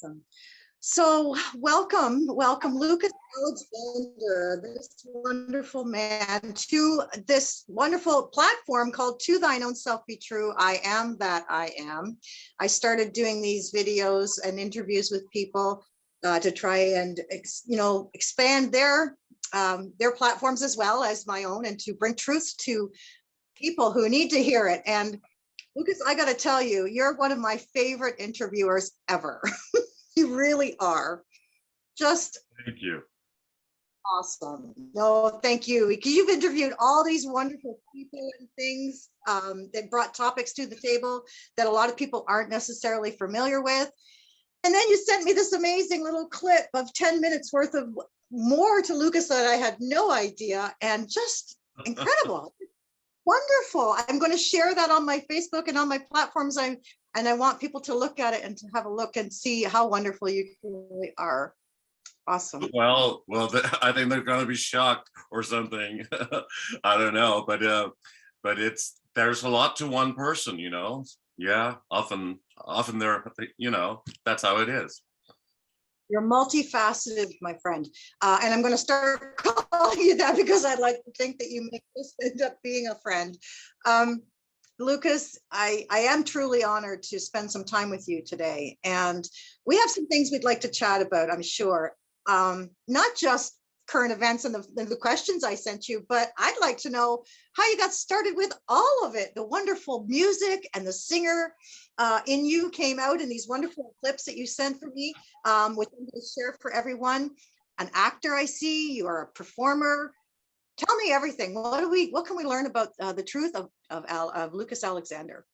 Awesome. So welcome, Lucas Alexander, this wonderful man, to this wonderful platform called To Thine Own Self Be True. I am that I am. I started doing these videos and interviews with people to try and expand their platforms as well as my own, and to bring truth to people who need to hear it. And Lucas, I got to tell you, you're one of my favorite interviewers ever. You really are. Just thank you. Awesome. No, thank you. Because you've interviewed all these wonderful people and things that brought topics to the table that a lot of people aren't necessarily familiar with. And then you sent me this amazing little clip of 10 minutes worth of more to Lucas that I had no idea, and just incredible. Wonderful. I'm going to share that on my Facebook and on my platforms. And I want people to look at it and to have a look and see how wonderful you really are. Awesome. Well, I think they're going to be shocked or something. I don't know, but there's a lot to one person, you know. Yeah, often there, you know, that's how it is. You're multifaceted, my friend. And I'm going to start calling you that because I'd like to think that you may just end up being a friend. Lucas, I am truly honored to spend some time with you today. And we have some things we'd like to chat about, I'm sure. Not just current events and the questions I sent you, but I'd like to know how you got started with all of it. The wonderful music and the singer in you came out in these wonderful clips that you sent for me, which I'm going to share for everyone. An actor, I see. You are a performer. Tell me everything. What can we learn about the truth of Lucas Alexander?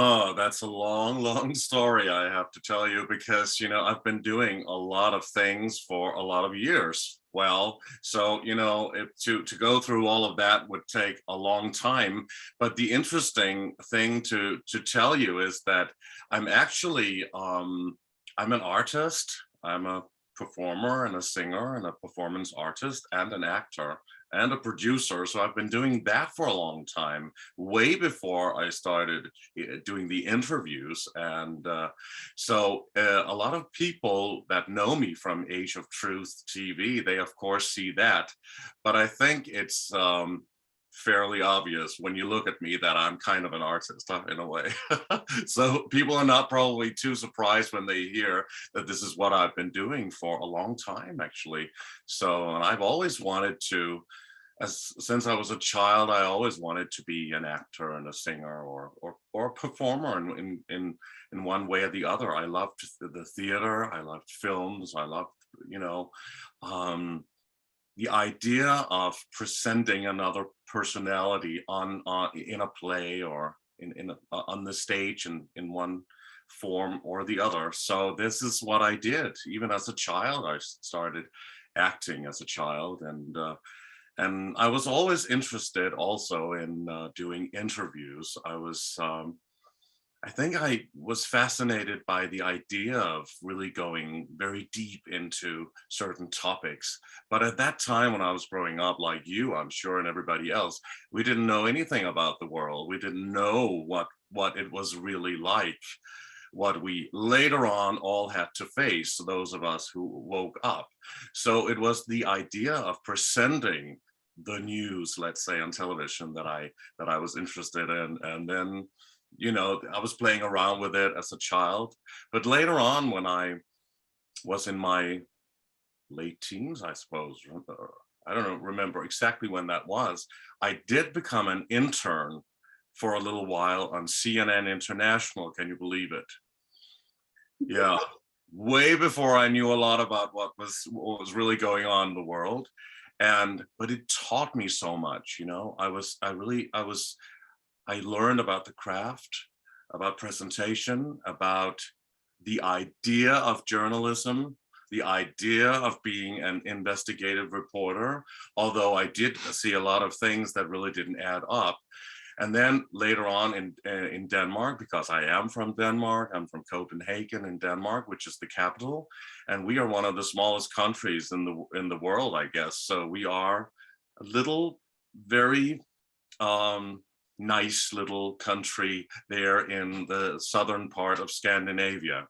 Oh, that's a long story, I have to tell you, because, you know, I've been doing a lot of things for a lot of years. Well, so, you know, to go through all of that would take a long time. But the interesting thing to tell you is that I'm actually, I'm an artist. I'm a performer and a singer and a performance artist and an actor and a producer. So I've been doing that for a long time, way before I started doing the interviews. And so a lot of people that know me from Age of Truth TV, they of course see that. But I think it's fairly obvious when you look at me that I'm kind of an artist in a way. So people are not probably too surprised when they hear that this is what I've been doing for a long time, actually. So, and I've always wanted to, since I was a child, I always wanted to be an actor and a singer or a performer in one way or the other. I loved the theater, I loved films, I loved, you know, the idea of presenting another personality in a play or on the stage in one form or the other. So this is what I did. Even as a child, I started acting as a child, and I was always interested also in doing interviews. I think I was fascinated by the idea of really going very deep into certain topics. But at that time when I was growing up, like you, I'm sure, and everybody else, we didn't know anything about the world. We didn't know what it was really like, what we later on all had to face, those of us who woke up. So it was the idea of presenting the news, let's say, on television that I was interested in. And then, you know, I was playing around with it as a child. But later on, when I was in my late teens, I suppose, I don't remember exactly when that was, I did become an intern for a little while on CNN International. Can you believe it? Yeah, way before I knew a lot about what was really going on in the world. But it taught me so much, you know. I learned about the craft, about presentation, about the idea of journalism, the idea of being an investigative reporter, although I did see a lot of things that really didn't add up. And then later on in Denmark, because I am from Denmark, I'm from Copenhagen in Denmark, which is the capital, and we are one of the smallest countries in the world, I guess. So we are a little, very nice little country there in the southern part of Scandinavia.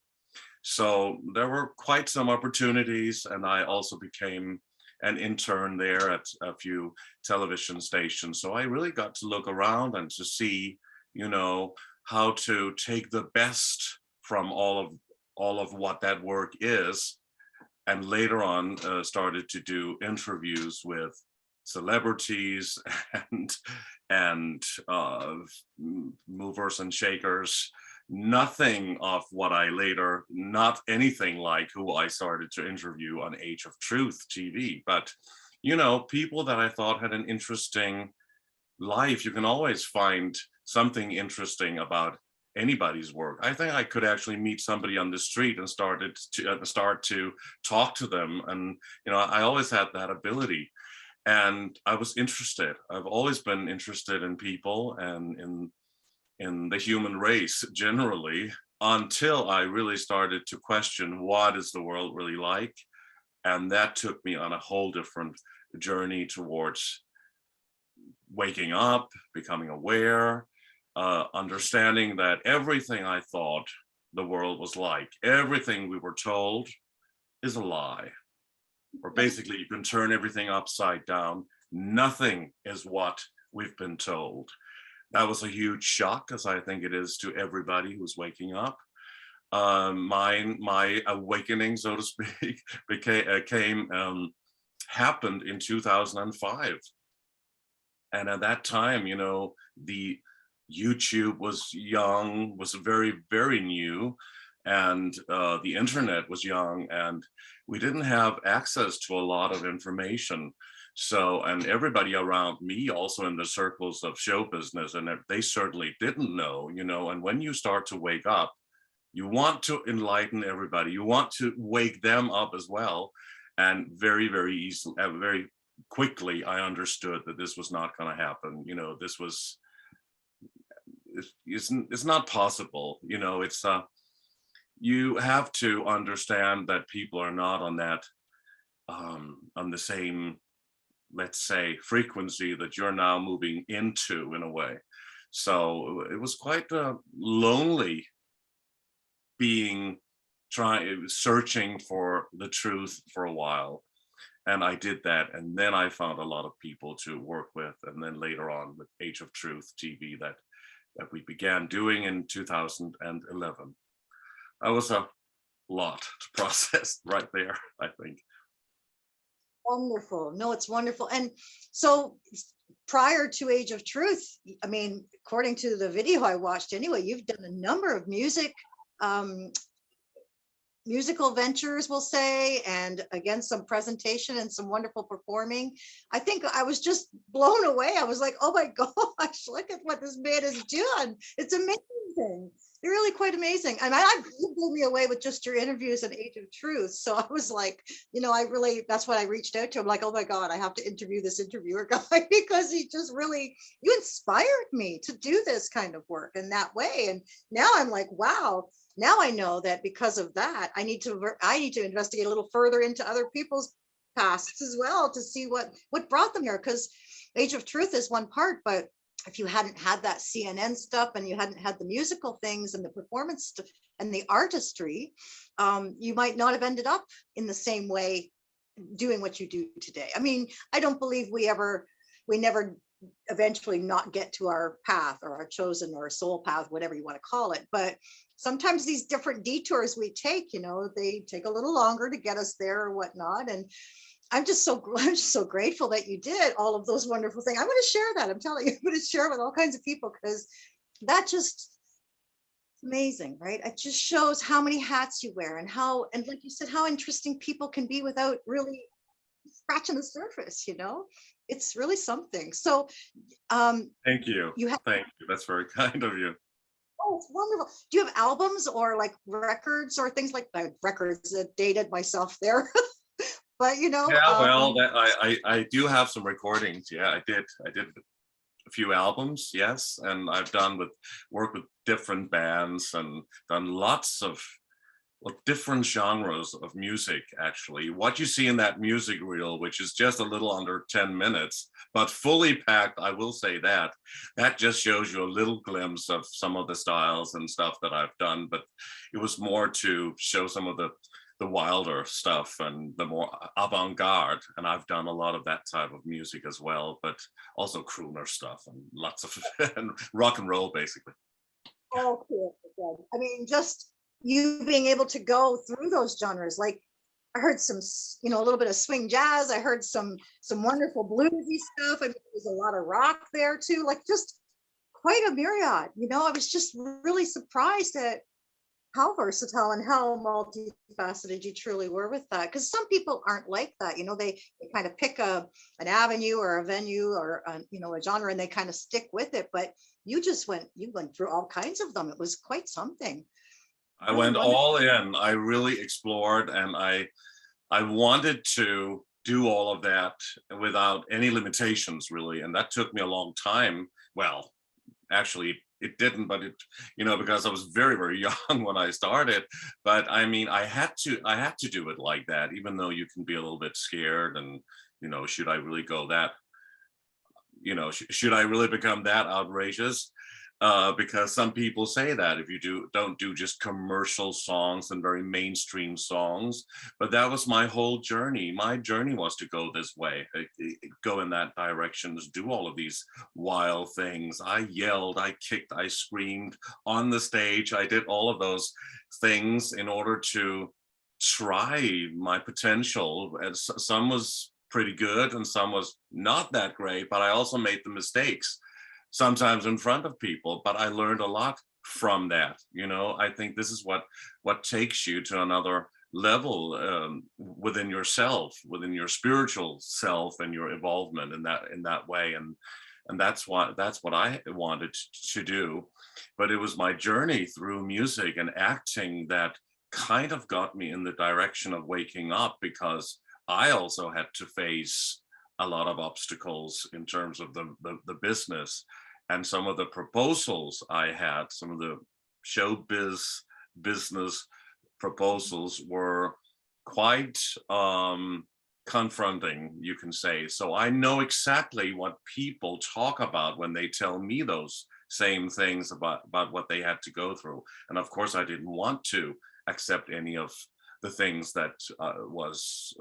So there were quite some opportunities, and I also became an intern there at a few television stations. So I really got to look around and to see, you know, how to take the best from all of what that work is, and later on started to do interviews with celebrities and movers and shakers. Nothing of what I later, not anything like who I started to interview on Age of Truth TV, but you know, people that I thought had an interesting life. You can always find something interesting about anybody's work. I think I could actually meet somebody on the street and start to talk to them, and you know, I always had that ability, and I was interested. I've always been interested in people and in the human race generally, until I really started to question what is the world really like, and that took me on a whole different journey towards waking up, becoming aware, understanding that everything I thought the world was like, everything we were told, is a lie. Or basically, you can turn everything upside down. Nothing is what we've been told. That was a huge shock, as I think it is to everybody who's waking up. My awakening, so to speak, happened in 2005. And at that time, you know, the YouTube was young, was very, very new, and the internet was young, and we didn't have access to a lot of information. So, and everybody around me, also in the circles of show business, and they certainly didn't know, you know. And when you start to wake up, you want to enlighten everybody, you want to wake them up as well. And very, very easily, very quickly, I understood that this was not going to happen. You know, this was, it's not possible. You know, it's you have to understand that people are not on that on the same, let's say, frequency that you're now moving into, in a way. So it was quite lonely being searching for the truth for a while. And I did that, and then I found a lot of people to work with, and then later on with Age of Truth TV that we began doing in 2011. That was a lot to process right there, I think. Wonderful. No, it's wonderful. And so prior to Age of Truth, I mean, according to the video I watched anyway, you've done a number of musical ventures, we'll say, and again, some presentation and some wonderful performing. I think I was just blown away. I was like, oh my gosh, look at what this man has done. It's amazing. You're really quite amazing. And you blew me away with just your interviews in Age of Truth. So I was like, you know, that's what I reached out to. I'm like, oh my God, I have to interview this interviewer guy because he just really, you inspired me to do this kind of work in that way. And now I'm like, wow. Now I know that because of that, I need to investigate a little further into other people's pasts as well to see what brought them here. Because Age of Truth is one part, but if you hadn't had that CNN stuff and you hadn't had the musical things and the performance stuff and the artistry, you might not have ended up in the same way doing what you do today. I mean, I don't believe we never eventually not get to our path or our chosen or soul path, whatever you want to call it. But sometimes these different detours we take, you know, they take a little longer to get us there or whatnot. And I'm just so grateful that you did all of those wonderful things. I'm going to share that. I'm telling you, I'm going to share it with all kinds of people because that just amazing, right? It just shows how many hats you wear and like you said, how interesting people can be without really scratching the surface, you know? It's really something. So Thank you. Thank you. That's very kind of you. Oh, it's wonderful. Do you have albums or like records or things like that? Records that dated myself there. But you know, yeah, well, I do have some recordings. Yeah, I did a few albums, yes, and I've worked with different bands and done lots of well, different genres of music, actually. What you see in that music reel, which is just a little under 10 minutes, but fully packed, I will say that, that just shows you a little glimpse of some of the styles and stuff that I've done. But it was more to show some of the wilder stuff and the more avant-garde. And I've done a lot of that type of music as well, but also crooner stuff and lots of and rock and roll, basically. Oh, cool. Good. I mean, just you being able to go through those genres, like I heard some, a little bit of swing jazz. I heard some wonderful bluesy stuff. I mean, there's a lot of rock there too, like just quite a myriad. I was just really surprised at how versatile and how multifaceted you truly were with that. Because some people aren't like that. They kind of pick an avenue or a venue or a genre, and they kind of stick with it. But you went through all kinds of them. It was quite something. I Really went wonderful. all in. I really explored, and I wanted to do all of that without any limitations, really. And that took me a long time. Well, actually, it didn't, but because I was very, very young when I started. But I mean, I had to do it like that, even though you can be a little bit scared and, should I really go that, should I really become that outrageous? Because some people say that if you don't do just commercial songs and very mainstream songs. But that was my whole journey. My journey was to go this way, go in that direction, just do all of these wild things. I yelled, I kicked, I screamed on the stage. I did all of those things in order to try my potential. And some was pretty good and some was not that great, but I also made the mistakes sometimes in front of people, but I learned a lot from that. I think this is what takes you to another level, within yourself, within your spiritual self, and your involvement in that way. And that's what I wanted to do. But it was my journey through music and acting that kind of got me in the direction of waking up, because I also had to face a lot of obstacles in terms of the business. And some of the proposals I had, some of the showbiz business proposals were quite confronting, you can say. So I know exactly what people talk about when they tell me those same things about what they had to go through. And of course, I didn't want to accept any of the things that was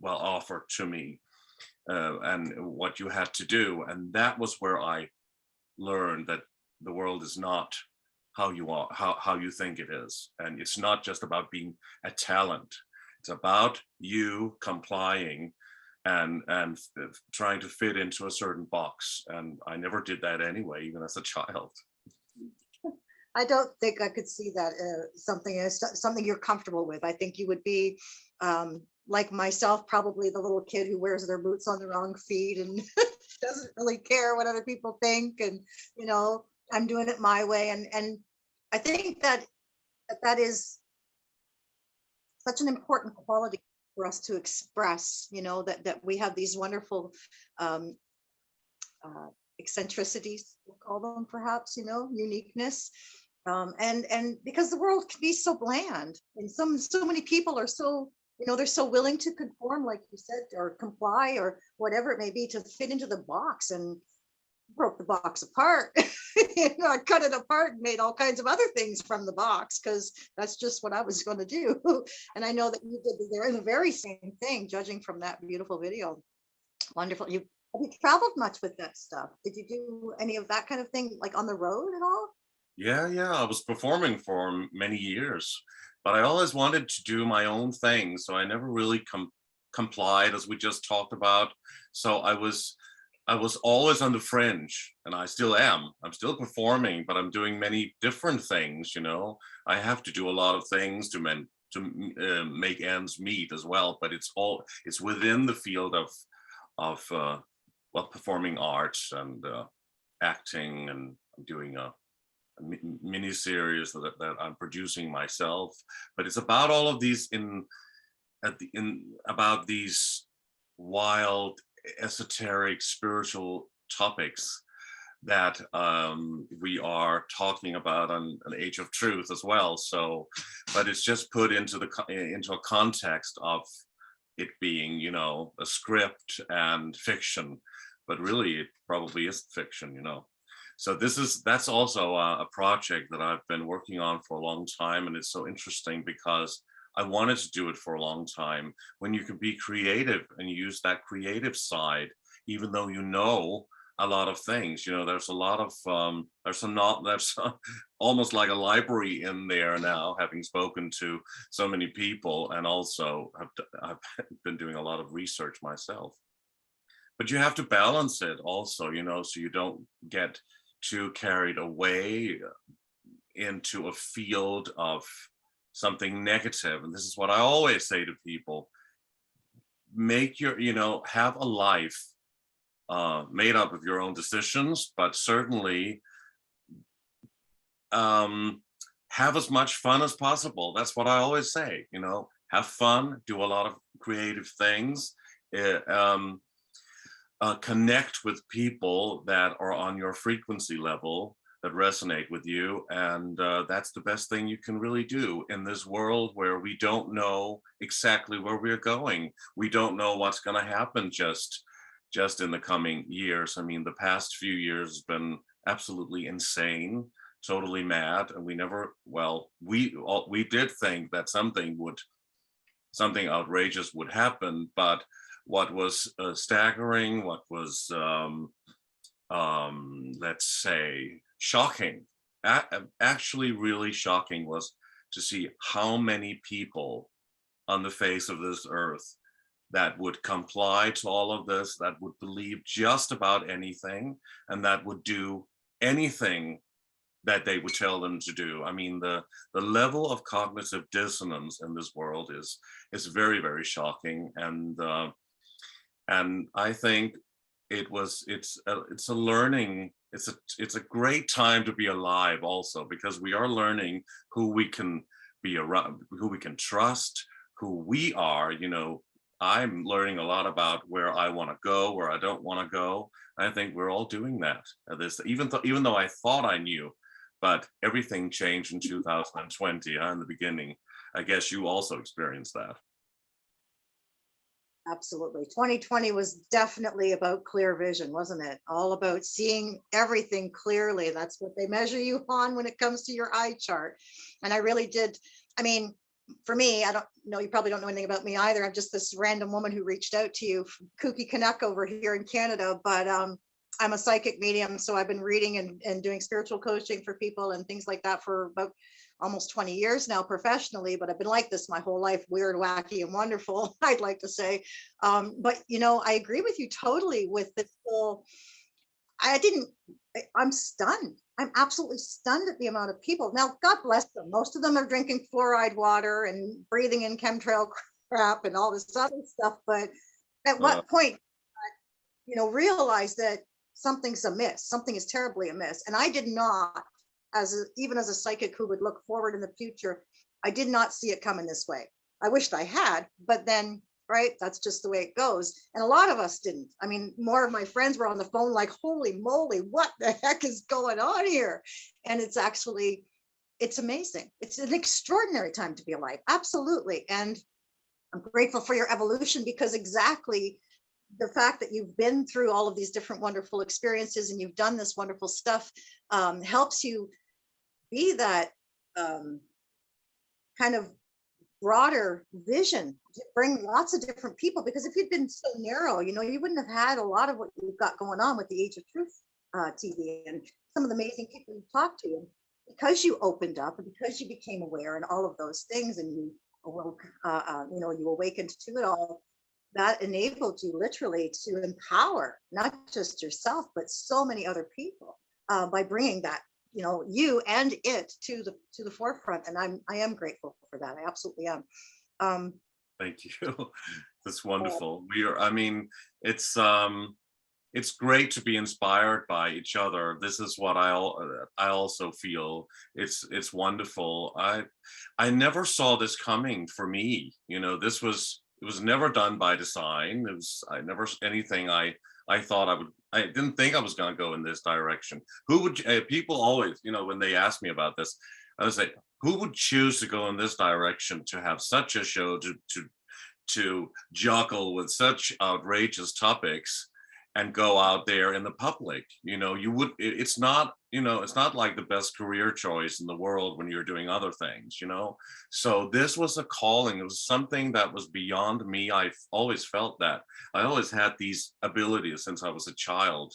offered to me, and what you had to do. And that was where I learned that the world is not how you are, how you think it is. And it's not just about being a talent. It's about you complying and trying to fit into a certain box. And I never did that anyway, even as a child. I don't think I could see that something you're comfortable with. I think you would be like myself, probably the little kid who wears their boots on the wrong feet and doesn't really care what other people think. And, I'm doing it my way. And I think that is such an important quality for us to express, that we have these wonderful um, eccentricities, we'll call them perhaps, uniqueness. And because the world can be so bland, and so many people are so, they're so willing to conform, like you said, or comply, or whatever it may be, to fit into the box. And broke the box apart. I cut it apart and made all kinds of other things from the box, because that's just what I was going to do. And I know that you did the very same thing, judging from that beautiful video. Wonderful. Have you traveled much with that stuff? Did you do any of that kind of thing, like on the road at all? Yeah, I was performing for many years, but I always wanted to do my own thing. So I never really complied, as we just talked about. So I was always on the fringe, and I still am. I'm still performing, but I'm doing many different things. I have to do a lot of things to make ends meet as well. But it's within the field of performing arts and acting, and I'm doing a mini series that I'm producing myself. But it's about all of these about these wild, esoteric, spiritual topics that we are talking about an age of truth as well. So, but it's just put into into a context of it being, you know, a script and fiction, but really it probably is fiction, you know. So that's also a project that I've been working on for a long time, and it's so interesting because I wanted to do it for a long time. When you can be creative and use that creative side, even though you know a lot of things, you know, there's a lot of there's some not there's almost like a library in there now, having spoken to so many people, and also I've been doing a lot of research myself. But you have to balance it also, you know, so you don't get too carried away into a field of something negative. And this is what I always say to people: make your, you know, have a life made up of your own decisions, but certainly have as much fun as possible. That's what I always say, you know, have fun, do a lot of creative things, eh, connect with people that are on your frequency level, that resonate with you. And that's the best thing you can really do in this world where we don't know exactly where we're going. We don't know what's going to happen just in the coming years. I mean, the past few years has been absolutely insane, totally mad, and we never, well, we did think that something outrageous would happen, but what was staggering, what was let's say shocking, actually really shocking, was to see how many people on the face of this earth that would comply to all of this, that would believe just about anything, and that would do anything that they would tell them to do. I mean, the level of cognitive dissonance in this world is very, very shocking, and I think it's a learning. It's a great time to be alive also, because we are learning who we can be around, who we can trust, who we are. You know, I'm learning a lot about where I want to go, where I don't want to go. I think we're all doing that. This, even though I thought I knew, but everything changed in 2020 in the beginning. I guess you also experienced that. Absolutely. 2020 was definitely about clear vision, wasn't it? All about seeing everything clearly. That's what they measure you on when it comes to your eye chart. And I really did. I mean, for me, I don't know, you probably don't know anything about me either. I'm just this random woman who reached out to you, kooky Canuck over here in Canada, but I'm a psychic medium. So I've been reading and doing spiritual coaching for people and things like that for about almost 20 years now professionally, but I've been like this my whole life, weird, wacky, and wonderful, I'd like to say. But, you know, I agree with you totally with this whole, I'm stunned. I'm absolutely stunned at the amount of people. Now, God bless them. Most of them are drinking fluoride water and breathing in chemtrail crap and all this other stuff. But at Uh, what point, you know, realize that something's amiss, something is terribly amiss. And I did not, even as a psychic who would look forward in the future, I did not see it coming this way. I wished I had, but then, right, that's just the way it goes. And a lot of us didn't. I mean, more of my friends were on the phone like, holy moly, what the heck is going on here? And it's amazing. It's an extraordinary time to be alive. Absolutely. And I'm grateful for your evolution, because exactly the fact that you've been through all of these different wonderful experiences and you've done this wonderful stuff helps you be that kind of broader vision to bring lots of different people. Because if you'd been so narrow, you know, you wouldn't have had a lot of what you've got going on with the Age of Truth TV and some of the amazing people you've talked to. And because you opened up and because you became aware and all of those things, and you awoke, you know, you awakened to it all, that enabled you literally to empower not just yourself, but so many other people by bringing that, you know, you and it to the forefront. And I am grateful for that. I absolutely am. Thank you. That's wonderful. I mean, it's great to be inspired by each other. This is what I also feel. It's wonderful. I never saw this coming for me. You know, it was never done by design. I never anything I thought I would I didn't think I was going to go in this direction. Who would people always, when they ask me about this, I would say, who would choose to go in this direction to have such a show to juggle with such outrageous topics and go out there in the public? You would, it's not, it's not like the best career choice in the world when you're doing other things. So this was a calling. It was something that was beyond me. I've always felt that. I always had these abilities since I was a child,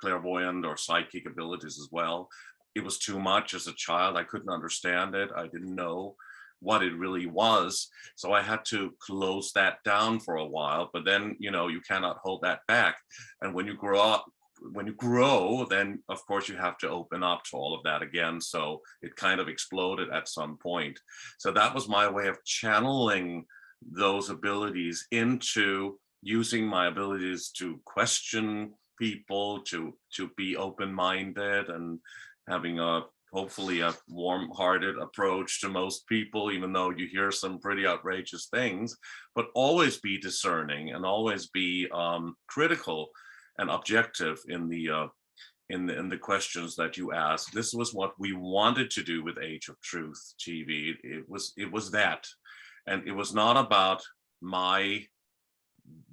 clairvoyant or psychic abilities as well. It was too much as a child. I couldn't understand it. I didn't know what it really was. So I had to close that down for a while, but then, you cannot hold that back. And when you grow, then of course you have to open up to all of that again. So it kind of exploded at some point. So that was my way of channeling those abilities into using my abilities to question people, to be open-minded, and having hopefully a warm-hearted approach to most people, even though you hear some pretty outrageous things, but always be discerning and always be critical and objective in the questions that you ask. This was what we wanted to do with Age of Truth TV. It was that, and it was not about my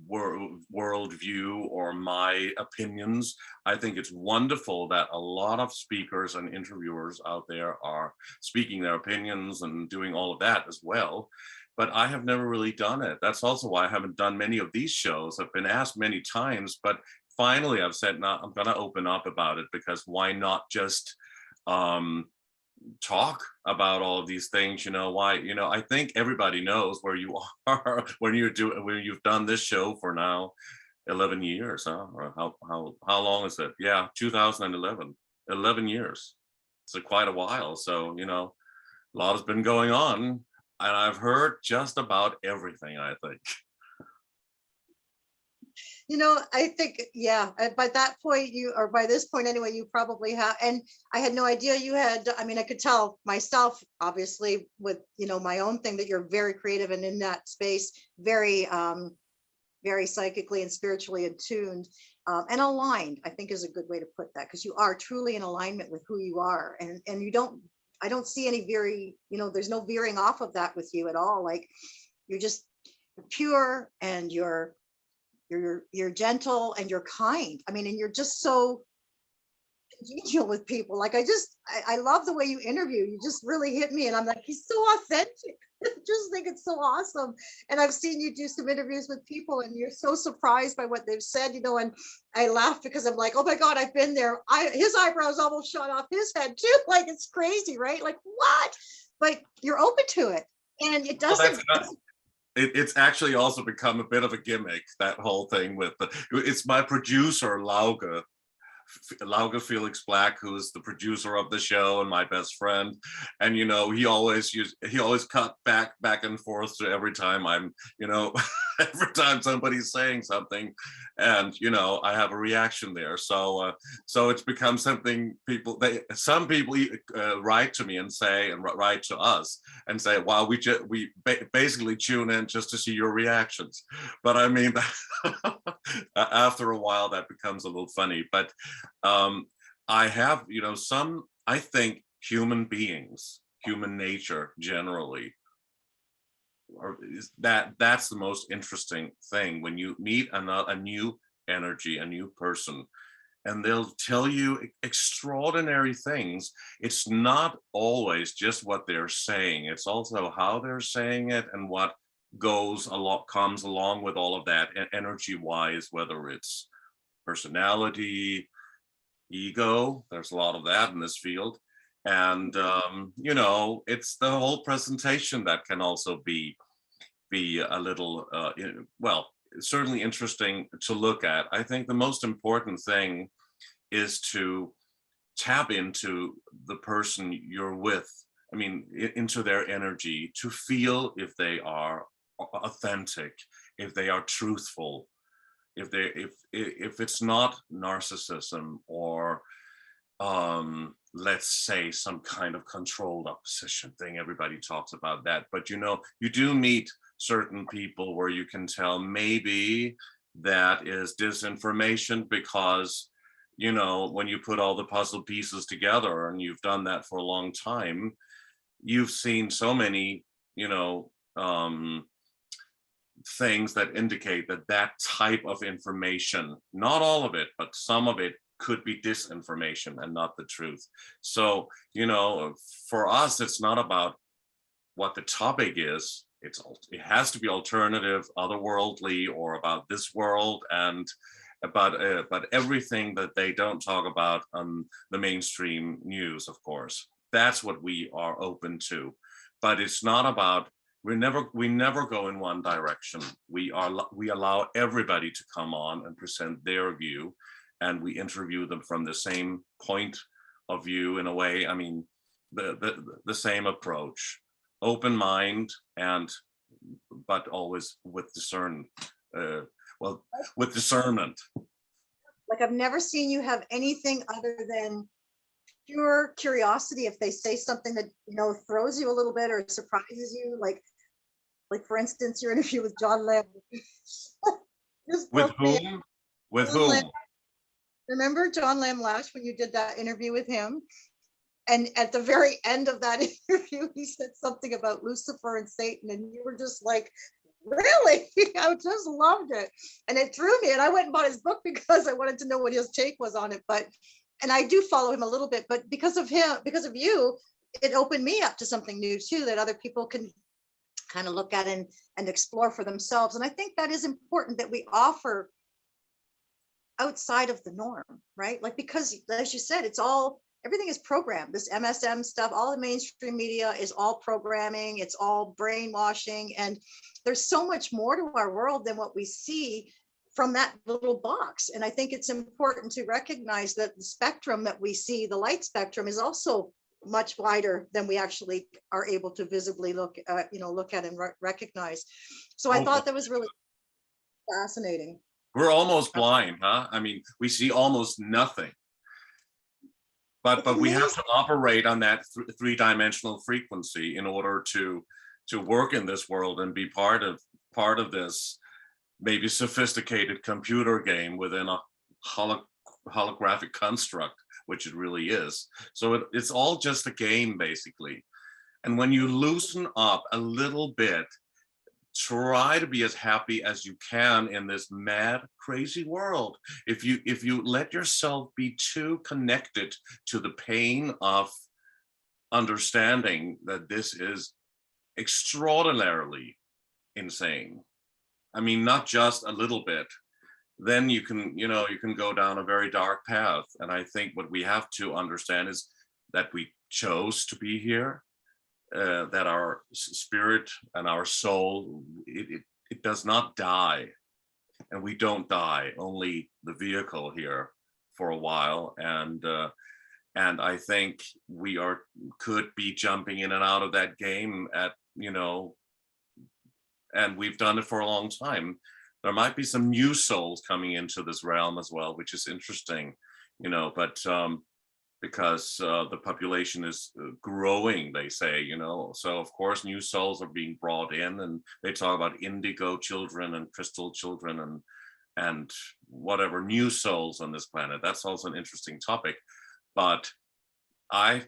worldview or my opinions. I think it's wonderful that a lot of speakers and interviewers out there are speaking their opinions and doing all of that as well. But I have never really done it. That's also why I haven't done many of these shows. I've been asked many times, but finally I've said, no, I'm going to open up about it, because why not just talk about all of these things? Why, I think everybody knows where you are when you've done this show for now 11 years, huh? Or how long is it? Yeah, 2011, 11 years. So quite a while. So, a lot has been going on, and I've heard just about everything, I think. I think, yeah, by that point or by this point anyway, you probably have, and I had no idea you had, I could tell myself, obviously, with, my own thing, that you're very creative and in that space, very, very psychically and spiritually attuned, and aligned, I think is a good way to put that, because you are truly in alignment with who you are. And I don't see any there's no veering off of that with you at all. Like, you're just pure, and you're gentle, and you're kind. And you're just so congenial with people. Like, I love the way you interview. You just really hit me, and I'm like, he's so authentic. I just think it's so awesome. And I've seen you do some interviews with people, and you're so surprised by what they've said, and I laugh because I'm like, oh my God, I've been there. His eyebrows almost shot off his head too. Like, it's crazy, right? Like, what? But you're open to it, and it doesn't. It's actually also become a bit of a gimmick, that whole thing it's my producer, Lauga Felix Black, who's the producer of the show and my best friend. And, he always cut back and forth to every time I'm, every time somebody's saying something, and, I have a reaction there. So it's become something some people write to me and write to us and say, wow, we basically tune in just to see your reactions. But after a while that becomes a little funny. But I have, I think human beings, human nature generally, that's the most interesting thing when you meet a new energy, a new person, and they'll tell you extraordinary things. It's not always just what they're saying, it's also how they're saying it and what comes along with all of that, energy wise, whether it's personality, ego. There's a lot of that in this field. And it's the whole presentation that can also be a little well, certainly interesting to look at. I think the most important thing is to tap into the person you're with, into their energy, to feel if they are authentic, if they are truthful, if it's not narcissism or let's say some kind of controlled opposition thing. Everybody talks about that, but you do meet certain people where you can tell maybe that is disinformation because, you know, when you put all the puzzle pieces together, and you've done that for a long time, you've seen so many, you know, things that indicate that that type of information, not all of it, but some of it could be disinformation and not the truth. So, you know, for us, it's not about what the topic is. It has to be alternative, otherworldly, or about this world, and about everything that they don't talk about on the mainstream news, of course. That's what we are open to. But it's not about, we never go in one direction. We allow everybody to come on and present their view, and we interview them from the same point of view, in a way. I mean, the same approach, open mind, and but always with with discernment. Like, I've never seen you have anything other than pure curiosity. If they say something that, you know, throws you a little bit or surprises you, like for instance, your interview with John Lamb. With whom? With John Lamb. whom? Remember John Lamb Lash, when you did that interview with him? And at the very end of that interview, he said something about Lucifer and Satan, and you were just like, really? I just loved it. And it threw me. And I went and bought his book because I wanted to know what his take was on it. And I do follow him a little bit, but because of him, because of you, it opened me up to something new too, that other people can kind of look at and explore for themselves. And I think that is important, that we offer outside of the norm, right? Like, because as you said, everything is programmed. This MSM stuff, all the mainstream media is all programming, it's all brainwashing. And there's so much more to our world than what we see from that little box. And I think it's important to recognize that the spectrum that we see, the light spectrum, is also much wider than we actually are able to visibly look at and recognize. So I thought that was really fascinating. We're almost blind, huh? I mean, we see almost nothing. But we have to operate on that three-dimensional frequency in order to work in this world and be part of this maybe sophisticated computer game within a holographic construct, which it really is. So it's all just a game, basically. And when you loosen up a little bit, try to be as happy as you can in this mad, crazy world. If you let yourself be too connected to the pain of understanding that this is extraordinarily insane, I mean, not just a little bit, then you can go down a very dark path. And I think what we have to understand is that we chose to be here. That our spirit and our soul, it does not die, and we don't die, only the vehicle here for a while. And I think we could be jumping in and out of that game and we've done it for a long time. There might be some new souls coming into this realm as well, which is interesting, but because the population is growing, they say, so of course new souls are being brought in, and they talk about indigo children and crystal children and whatever new souls on this planet. That's also an interesting topic. But I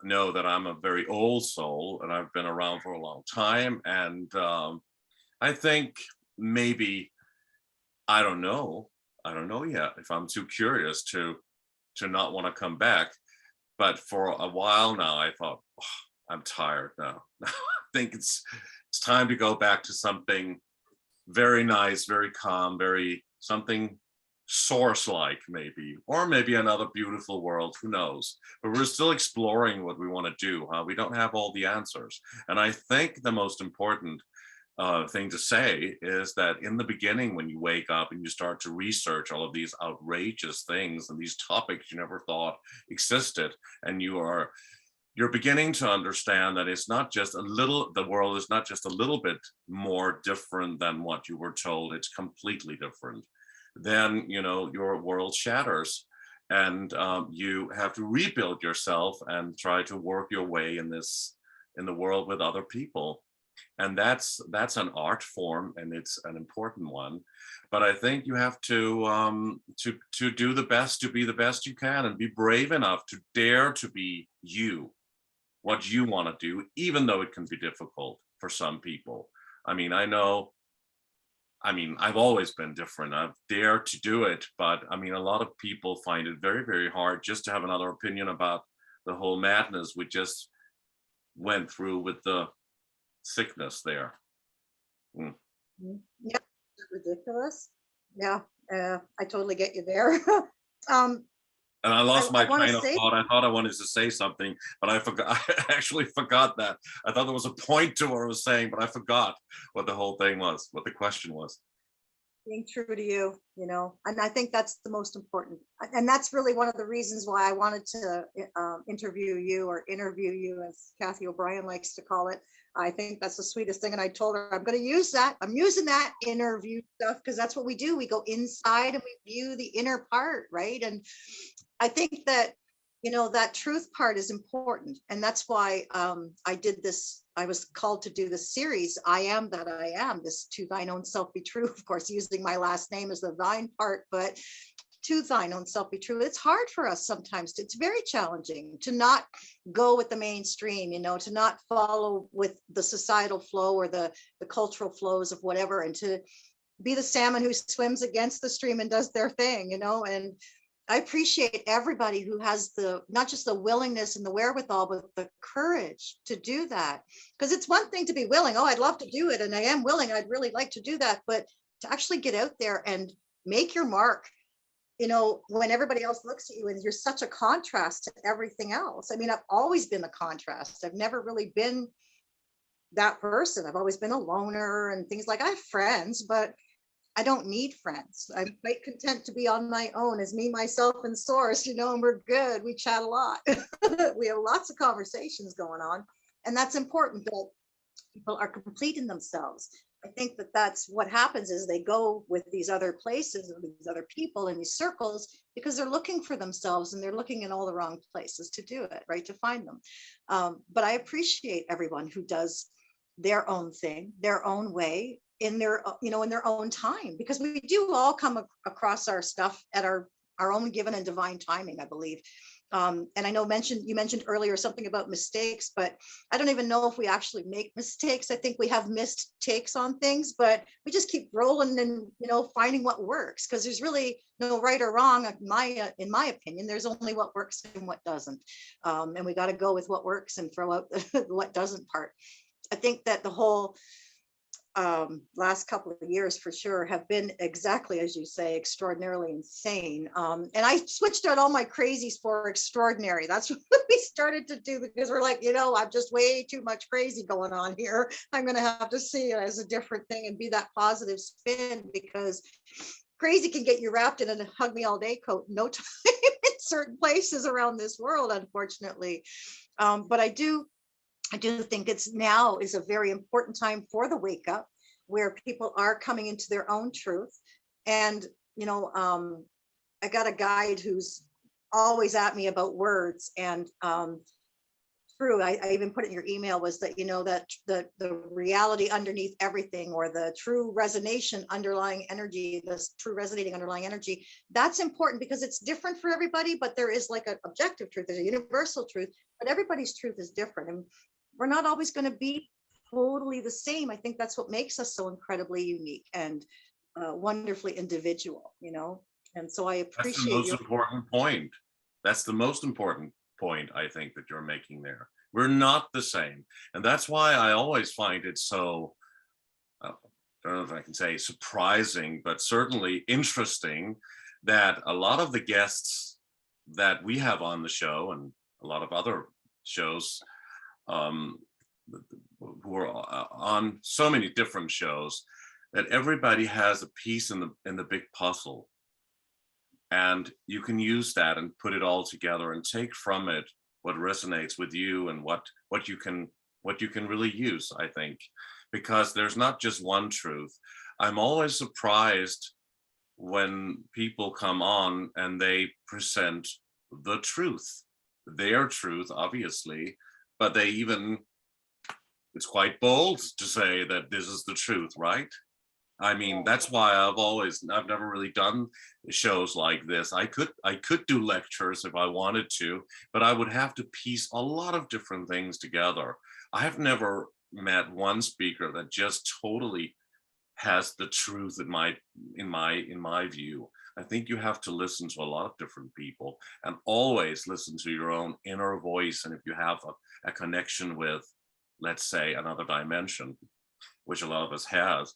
know that I'm a very old soul, and I've been around for a long time, and I think maybe, I don't know yet if I'm too curious to not want to come back. But for a while now, I thought, I'm tired now. I think it's time to go back to something very nice, very calm, something source-like, maybe, or maybe another beautiful world, who knows? But we're still exploring what we want to do, huh? We don't have all the answers. And I think the most important thing to say is that in the beginning, when you wake up and you start to research all of these outrageous things and these topics you never thought existed, and you're beginning to understand that the world is not just a little bit more different than what you were told, it's completely different. Then your world shatters, and you have to rebuild yourself and try to work your way in the world with other people. And that's an art form, and it's an important one. But I think you have to do the best, to be the best you can, and be brave enough to dare to be you, what you want to do, even though it can be difficult for some people. I mean, I've always been different. I've dared to do it, but I mean, a lot of people find it very, very hard just to have another opinion about the whole madness we just went through with the sickness there. Mm. Yeah, ridiculous. Yeah, I totally get you there. um, And I lost I my want to train of say thought. I thought I wanted to say something, but I forgot. I actually forgot that. I thought there was a point to what I was saying, but I forgot what the whole thing was, what the question was. being true to you, and I think that's the most important. And that's really one of the reasons why I wanted to interview you, as Kathy O'Brien likes to call it. I think that's the sweetest thing. And I told her I'm going to use that. I'm using that interview stuff because that's what we do. We go inside and we view the inner part, right? And I think that that truth part is important, and that's why I did this. I was called to do this series, I Am That I Am, this To Thine Own Self Be True, of course, using my last name as the thine part, but to thine own self be true. It's hard for us sometimes. It's very challenging to not go with the mainstream, to not follow with the societal flow or the cultural flows of whatever, and to be the salmon who swims against the stream and does their thing, and I appreciate everybody who has not just the willingness and the wherewithal, but the courage to do that. Because it's one thing to be willing. Oh, I'd love to do it. And I am willing. I'd really like to do that. But to actually get out there and make your mark, when everybody else looks at you and you're such a contrast to everything else. I mean, I've always been a contrast. I've never really been that person. I've always been a loner and things like I have friends, but I don't need friends. I'm quite content to be on my own as me, myself, and Source, and we're good. We chat a lot. We have lots of conversations going on. And that's important that people are complete in themselves. I think that that's what happens is they go with these other places and these other people in these circles because they're looking for themselves and they're looking in all the wrong places to do it, right? To find them. But I appreciate everyone who does their own thing, their own way, in their in their own time, because we do all come across our stuff at our own given and divine timing, I believe. And I know you mentioned earlier something about mistakes, but I don't even know if we actually make mistakes. I think we have missed takes on things, but we just keep rolling and finding what works, because there's really no right or wrong in my opinion. There's only what works and what doesn't, and we got to go with what works and throw out the what doesn't part. I think that the whole last couple of years for sure have been exactly as you say, extraordinarily insane. And I switched out all my crazies for extraordinary. That's what we started to do, because we're like, I'm just way too much crazy going on here. I'm going to have to see it as a different thing and be that positive spin, because crazy can get you wrapped in a hug me all day coat in no time in certain places around this world, unfortunately. But I do think now is a very important time for the wake up, where people are coming into their own truth. And, I got a guide who's always at me about words, and true, I even put it in your email, was that, that the reality underneath everything, or the true resonation underlying energy, this true resonating underlying energy, that's important because it's different for everybody, but there is like an objective truth, there's a universal truth, but everybody's truth is different. And we're not always going to be totally the same. I think that's what makes us so incredibly unique and wonderfully individual, And so I That's the appreciate most important point. That's the most important point, I think, that you're making there. We're not the same. And that's why I always find it so, I don't know if I can say surprising, but certainly interesting that a lot of the guests that we have on the show, and a lot of other shows, who are on so many different shows, that everybody has a piece in the big puzzle, and you can use that and put it all together and take from it what resonates with you and what you can really use, I think, because there's not just one truth. I'm always surprised when people come on and they present the truth, their truth, obviously, but they even it's quite bold to say that this is the truth, right? I mean, that's why I've never really done shows like this. I could do lectures if I wanted to, but I would have to piece a lot of different things together. I have never met one speaker that just totally has the truth in my view. I think you have to listen to a lot of different people and always listen to your own inner voice. And if you have a connection with, let's say, another dimension, which a lot of us have.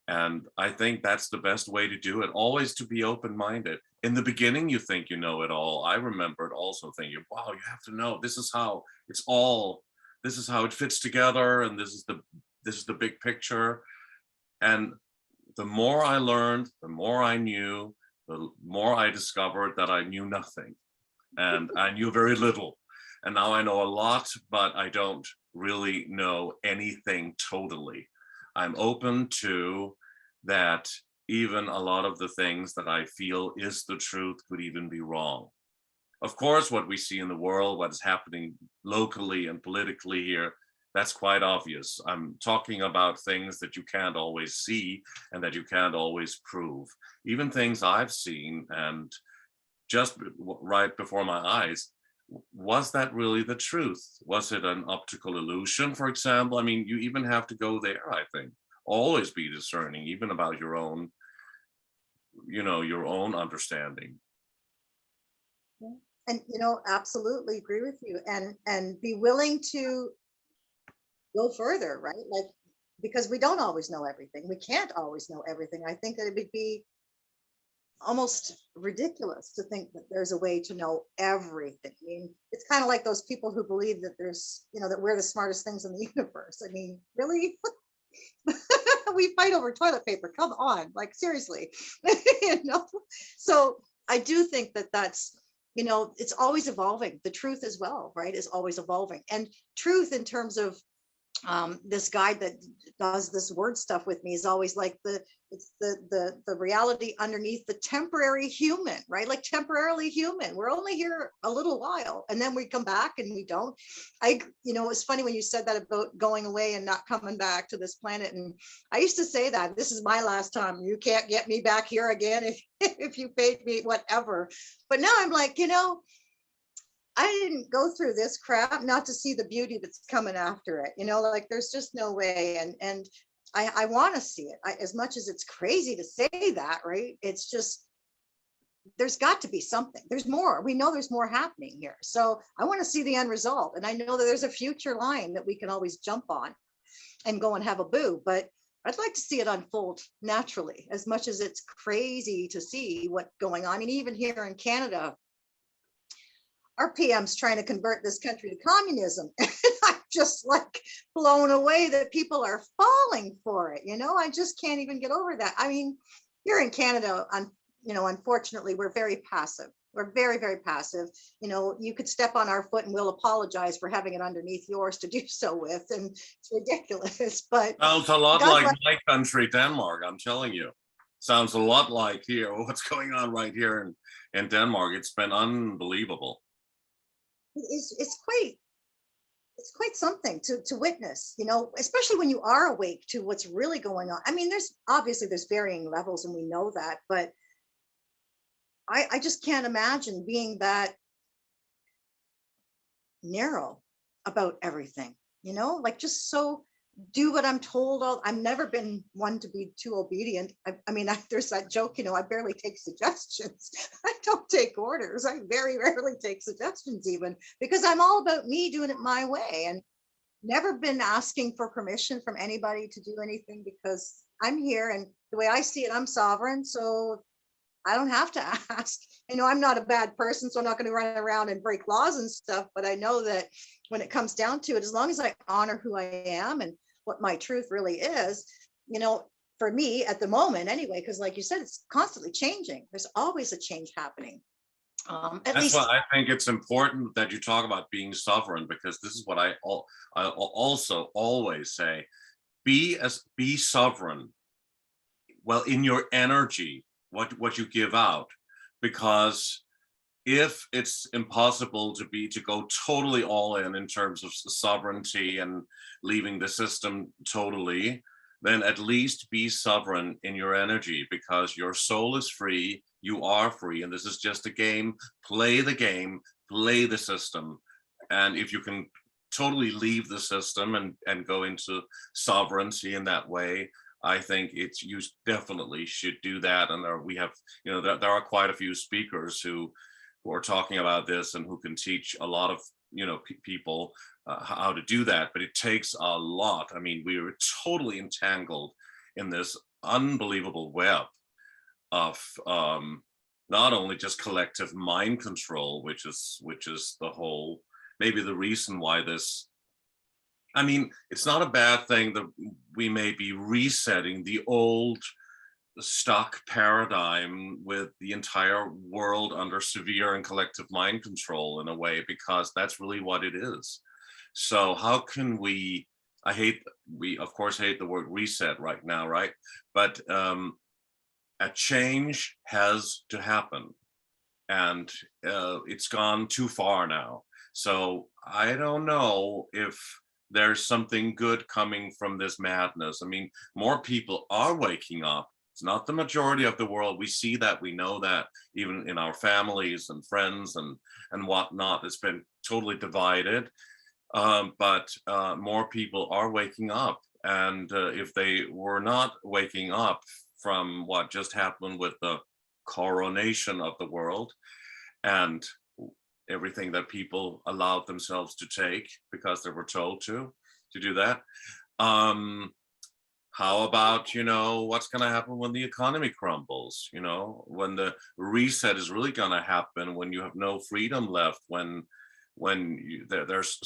And I think that's the best way to do it, always to be open-minded. In the beginning, you think you know it all. I remembered also thinking, wow, you have to know, this is how it fits together, and this is the big picture. And the more I learned, the more I knew, the more I discovered that I knew nothing, and I knew very little. And now I know a lot, but I don't really know anything totally. I'm open to that. Even a lot of the things that I feel is the truth could even be wrong. Of course, what we see in the world, what is happening locally and politically here, that's quite obvious. I'm talking about things that you can't always see and that you can't always prove. Even things I've seen and just right before my eyes, was that really the truth? Was it an optical illusion, for example? I mean, you even have to go there, I think. Always be discerning, even about your own, your own understanding. And, absolutely agree with you, and be willing to go further, right? Like, because we don't always know everything. We can't always know everything. I think that it would be almost ridiculous to think that there's a way to know everything. I mean, it's kind of like those people who believe that there's, that we're the smartest things in the universe. I mean, really? We fight over toilet paper. Come on, like, seriously. So I do think that that's, it's always evolving. The truth as well, right, is always evolving. And truth in terms of this guy that does this word stuff with me is always like it's the reality underneath the temporary human, right? Like, temporarily human. We're only here a little while, and then we come back and we don't. It's funny when you said that about going away and not coming back to this planet. And I used to say that this is my last time. You can't get me back here again if you paid me whatever. But now I'm like, I didn't go through this crap not to see the beauty that's coming after it. Like, there's just no way. And I want to see it. As much as it's crazy to say that, right? It's just, there's got to be something. There's more. We know there's more happening here. So I want to see the end result. And I know that there's a future line that we can always jump on and go and have a boo. But I'd like to see it unfold naturally, as much as it's crazy to see what's going on. I mean, even here in Canada, our PM's trying to convert this country to communism. And I'm just like blown away that people are falling for it. I just can't even get over that. I mean, here in Canada, unfortunately, we're very passive. We're very, very passive. You could step on our foot and we'll apologize for having it underneath yours to do so with. And it's ridiculous. But Sounds a lot like my country, Denmark, I'm telling you. Sounds a lot like here, what's going on right here in Denmark. It's been unbelievable. It's quite something to witness, especially when you are awake to what's really going on. I mean, there's varying levels, and we know that, but I just can't imagine being that narrow about everything, like, just so do what I'm told. I've never been one to be too obedient. I mean, there's that joke, I barely take suggestions. I don't take orders. I very rarely take suggestions, even, because I'm all about me doing it my way, and never been asking for permission from anybody to do anything, because I'm here, and the way I see it, I'm sovereign. So I don't have to ask. I'm not a bad person, so I'm not going to run around and break laws and stuff. But I know that when it comes down to it, as long as I honor who I am and what my truth really is, for me at the moment anyway, because like you said, it's constantly changing. There's always a change happening. That's why I think it's important that you talk about being sovereign, because this is what I also always say: be sovereign. Well, in your energy, what you give out, because if it's impossible to go totally all in terms of sovereignty and leaving the system totally, then at least be sovereign in your energy, because your soul is free, you are free, and this is just a game. Play the game, play the system. And if you can totally leave the system and go into sovereignty in that way, I think you definitely should do that. And we have, there are quite a few speakers who are talking about this and who can teach a lot of people how to do that. But it takes a lot. I mean, we are totally entangled in this unbelievable web of not only just collective mind control, which is the whole, maybe the reason why this, I mean, it's not a bad thing that we may be resetting the old stuck paradigm with the entire world under severe and collective mind control in a way, because that's really what it is. So how can we of course hate the word reset right now, right? But a change has to happen, and it's gone too far now. So I don't know if there's something good coming from this madness. I mean, more people are waking up. It's not the majority of the world. We see that, we know that, even in our families and friends and whatnot. It's been totally divided, but more people are waking up. And if they were not waking up from what just happened with the coronation of the world and everything that people allowed themselves to take because they were told to do that, how about, what's going to happen when the economy crumbles, when the reset is really going to happen, when you have no freedom left, when there's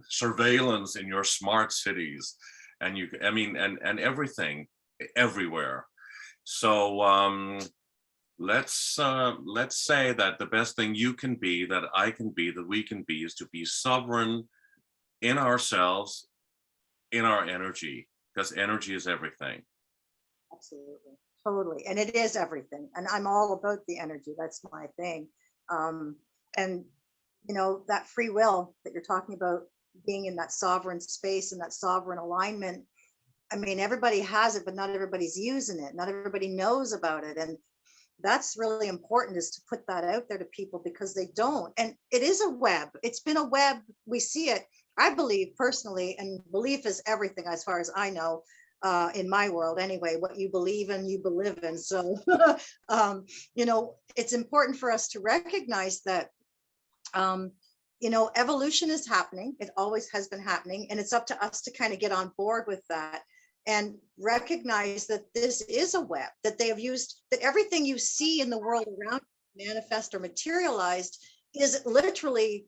surveillance in your smart cities, and and everything everywhere. So let's say that the best thing you can be, that I can be, that we can be, is to be sovereign in ourselves, in our energy, because energy is everything. Absolutely. Totally. And it is everything. And I'm all about the energy. That's my thing. And, that free will that you're talking about, being in that sovereign space and that sovereign alignment. I mean, everybody has it, but not everybody's using it. Not everybody knows about it. And that's really important, is to put that out there to people, because they don't. And it is a web. It's been a web. We see it. I believe personally, and belief is everything as far as I know, in my world anyway. What you believe in, you believe in. So, it's important for us to recognize that, evolution is happening. It always has been happening. And it's up to us to kind of get on board with that and recognize that this is a web, that they have used, that everything you see in the world around you, manifest or materialized, is literally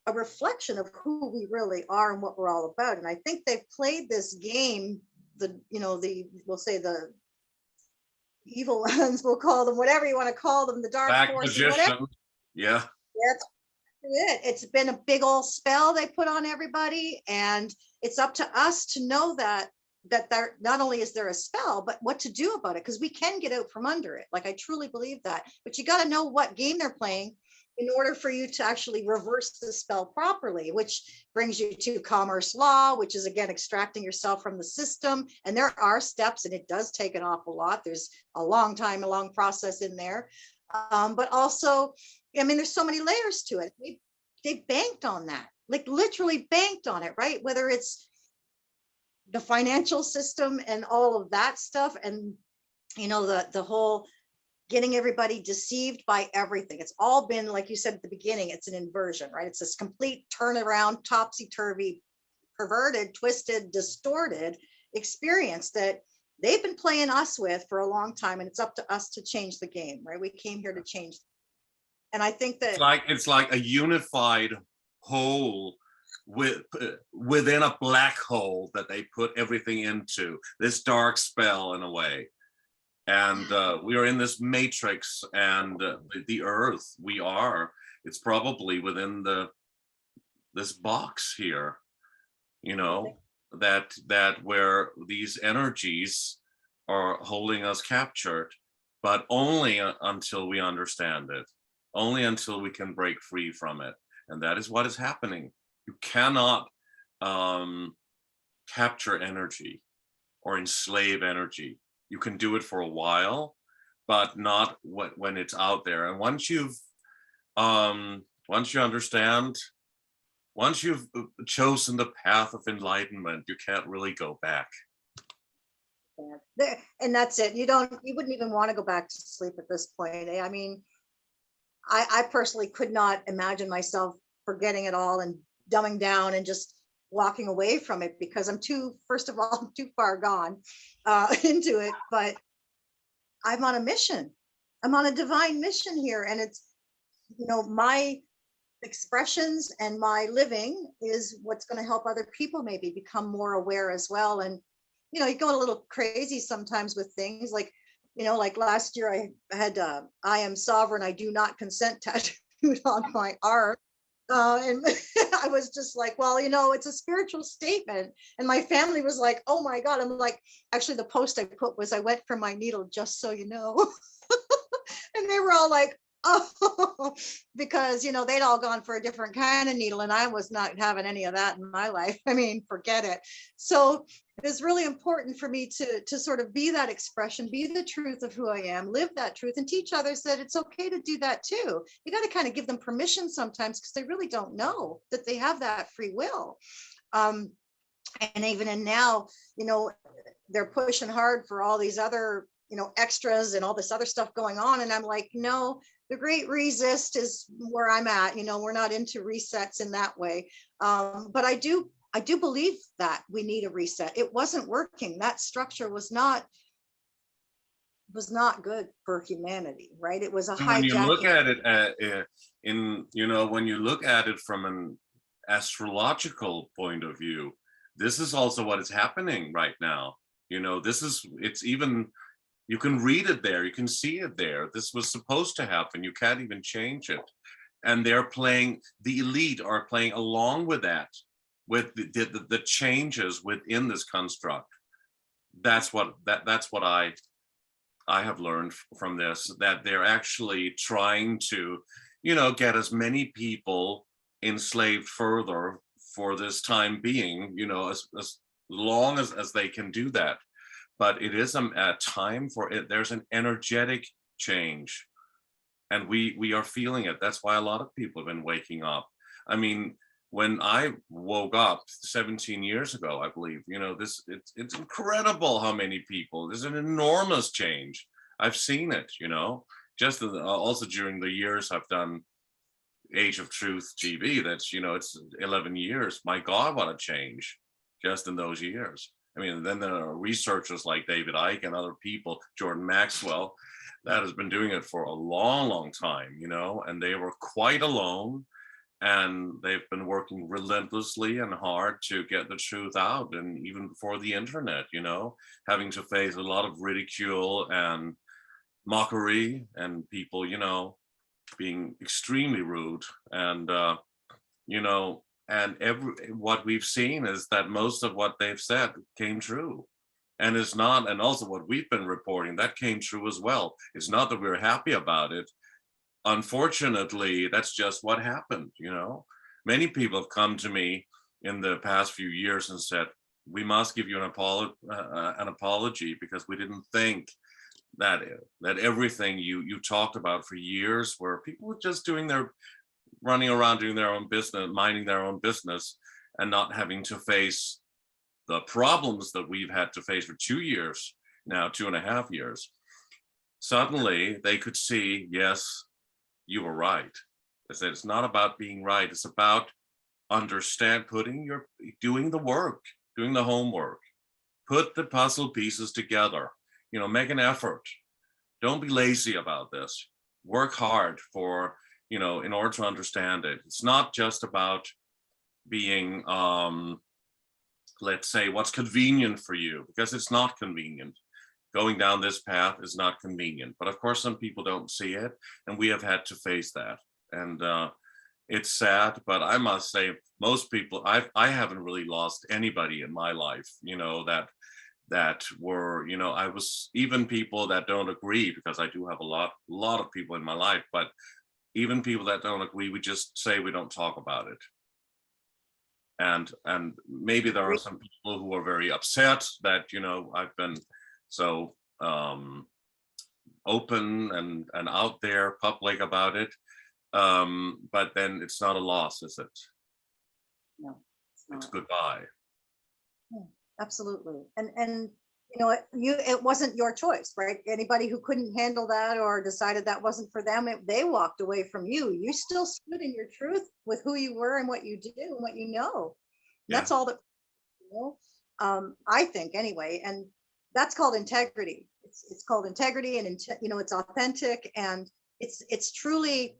a reflection of who we really are and what we're all about. And I think they've played this game, we'll say the evil ones, we'll call them, whatever you want to call them, the dark Black forces, magician. whatever. Yeah. That's it. It's been a big old spell they put on everybody. And it's up to us to know that there, not only is there a spell, but what to do about it, because we can get out from under it. Like, I truly believe that. But you got to know what game they're playing in order for you to actually reverse the spell properly, which brings you to commerce law, which is, again, extracting yourself from the system. And there are steps, and it does take an awful lot. There's a long process in there. But also, I mean, there's so many layers to it. They banked on that, like literally banked on it, right? Whether it's the financial system and all of that stuff, and the whole getting everybody deceived by everything. It's all been, like you said at the beginning, it's an inversion, right? It's this complete turnaround, topsy-turvy, perverted, twisted, distorted experience that they've been playing us with for a long time. And it's up to us to change the game, right? We came here to change. And I think that it's like a unified whole within a black hole that they put everything into, this dark spell in a way. And we are in this matrix, and the earth, it's probably within this box here, that where these energies are holding us captured, but only until we understand it. only until we can break free from it. And that is what is happening. You cannot um, capture energy or enslave energy. You can do it for a while, but not when it's out there. And once you understand, once you've chosen the path of enlightenment, you can't really go back. And that's it. You wouldn't even want to go back to sleep at this point. I mean, I personally could not imagine myself forgetting it all and dumbing down and just walking away from it, because first of all, I'm too far gone into it. But I'm on a mission. I'm on a divine mission here. And it's, my expressions and my living is what's going to help other people maybe become more aware as well. And you go a little crazy sometimes with things like, like last year I had I am sovereign, I do not consent tattooed on my arm. And I was just like, well, it's a spiritual statement. And my family was like, oh my God. I'm like, actually the post I put was, I went for my needle, just so you know. And they were all like, oh, because they'd all gone for a different kind of needle, and I was not having any of that in my life. I mean, forget it. So it's really important for me to sort of be that expression, be the truth of who I am, live that truth, and teach others that it's okay to do that too. You got to kind of give them permission sometimes, because they really don't know that they have that free will. And even in now, they're pushing hard for all these other extras and all this other stuff going on, and I'm like, no, the great resist is where I'm at. We're not into resets in that way. But I do believe that we need a reset. It wasn't working. That structure was not good for humanity, right? It was a And when you look hijacking. at it when you look at it from an astrological point of view, this is also what is happening right now. It's even, you can read it there, you can see it there. This was supposed to happen. You can't even change it. And the elite are playing along with that, with the changes within this construct. That's what I have learned from this, that they're actually trying to, get as many people enslaved further for this time being, as long as they can do that. But it is a time for it. There's an energetic change, and we are feeling it. That's why a lot of people have been waking up. I mean, when I woke up 17 years ago, I believe, it's incredible how many people. There's an enormous change. I've seen it, just also during the years I've done Age of Truth TV. That's, it's 11 years. My God, what a change just in those years. I mean, then there are researchers like David Icke and other people, Jordan Maxwell, that has been doing it for a long, long time, and they were quite alone, and they've been working relentlessly and hard to get the truth out. And even before the internet, having to face a lot of ridicule and mockery and people, being extremely rude. And, what we've seen is that most of what they've said came true, and it's not, and also what we've been reporting, that came true as well. It's not that we're happy about it. Unfortunately, that's just what happened. Many people have come to me in the past few years and said, we must give you an apology, because we didn't think that everything you talked about for years, where people were just running around doing their own business, minding their own business, and not having to face the problems that we've had to face for 2 years now, 2.5 years. Suddenly they could see, yes, you were right. I said, it's not about being right. It's about doing the work, doing the homework, put the puzzle pieces together, make an effort. Don't be lazy about this. Work hard in order to understand it. It's not just about being, let's say, what's convenient for you, because it's not convenient. Going down this path is not convenient. But of course, some people don't see it, and we have had to face that. And it's sad, but I must say, most people, I haven't really lost anybody in my life, that were, I was, even people that don't agree, because I do have a lot of people in my life, but even people that don't agree, we just say we don't talk about it. And maybe there are some people who are very upset that, you know, I've been so open and out there public about it. But then it's not a loss, is it? No, It's not. goodbye. Yeah, absolutely. And you know, it wasn't your choice, right? Anybody who couldn't handle that or decided that wasn't for them, they walked away from you. You still stood in your truth with who you were and what you do and what you know. And Yeah. that's all that, you know, I think anyway. And that's called integrity. It's called integrity, and you know, it's authentic, and it's truly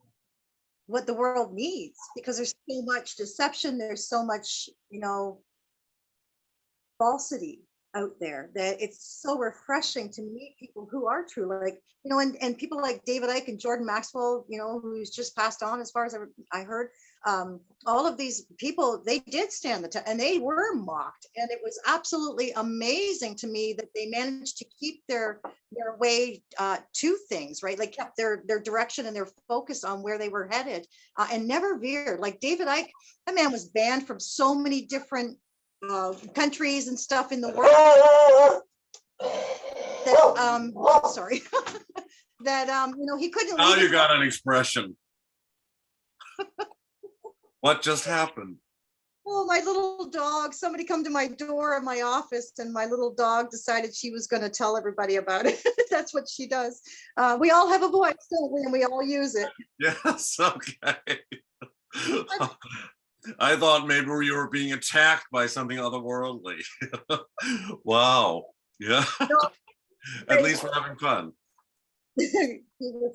what the world needs, because there's so much deception. There's so much, you know, falsity out there, that it's so refreshing to meet people who are true, like, you know, and people like David Icke and Jordan Maxwell, you know, who's just passed on, as far as I heard. All of these people, they did stand the test, and they were mocked, and it was absolutely amazing to me that they managed to keep their way to things, right? Like kept their direction and their focus on where they were headed, and never veered. Like David Icke, that man was banned from so many different countries and stuff in the world, that sorry, that you know, he couldn't Now leave you his got an expression. What just happened? Oh, my little dog, somebody come to my door in my office, and my little dog decided she was going to tell everybody about it. That's what she does. We all have a voice, don't we? And we all use it. Yes, okay. I thought maybe you were being attacked by something otherworldly. Wow. Yeah. No, At least we're having fun. he's a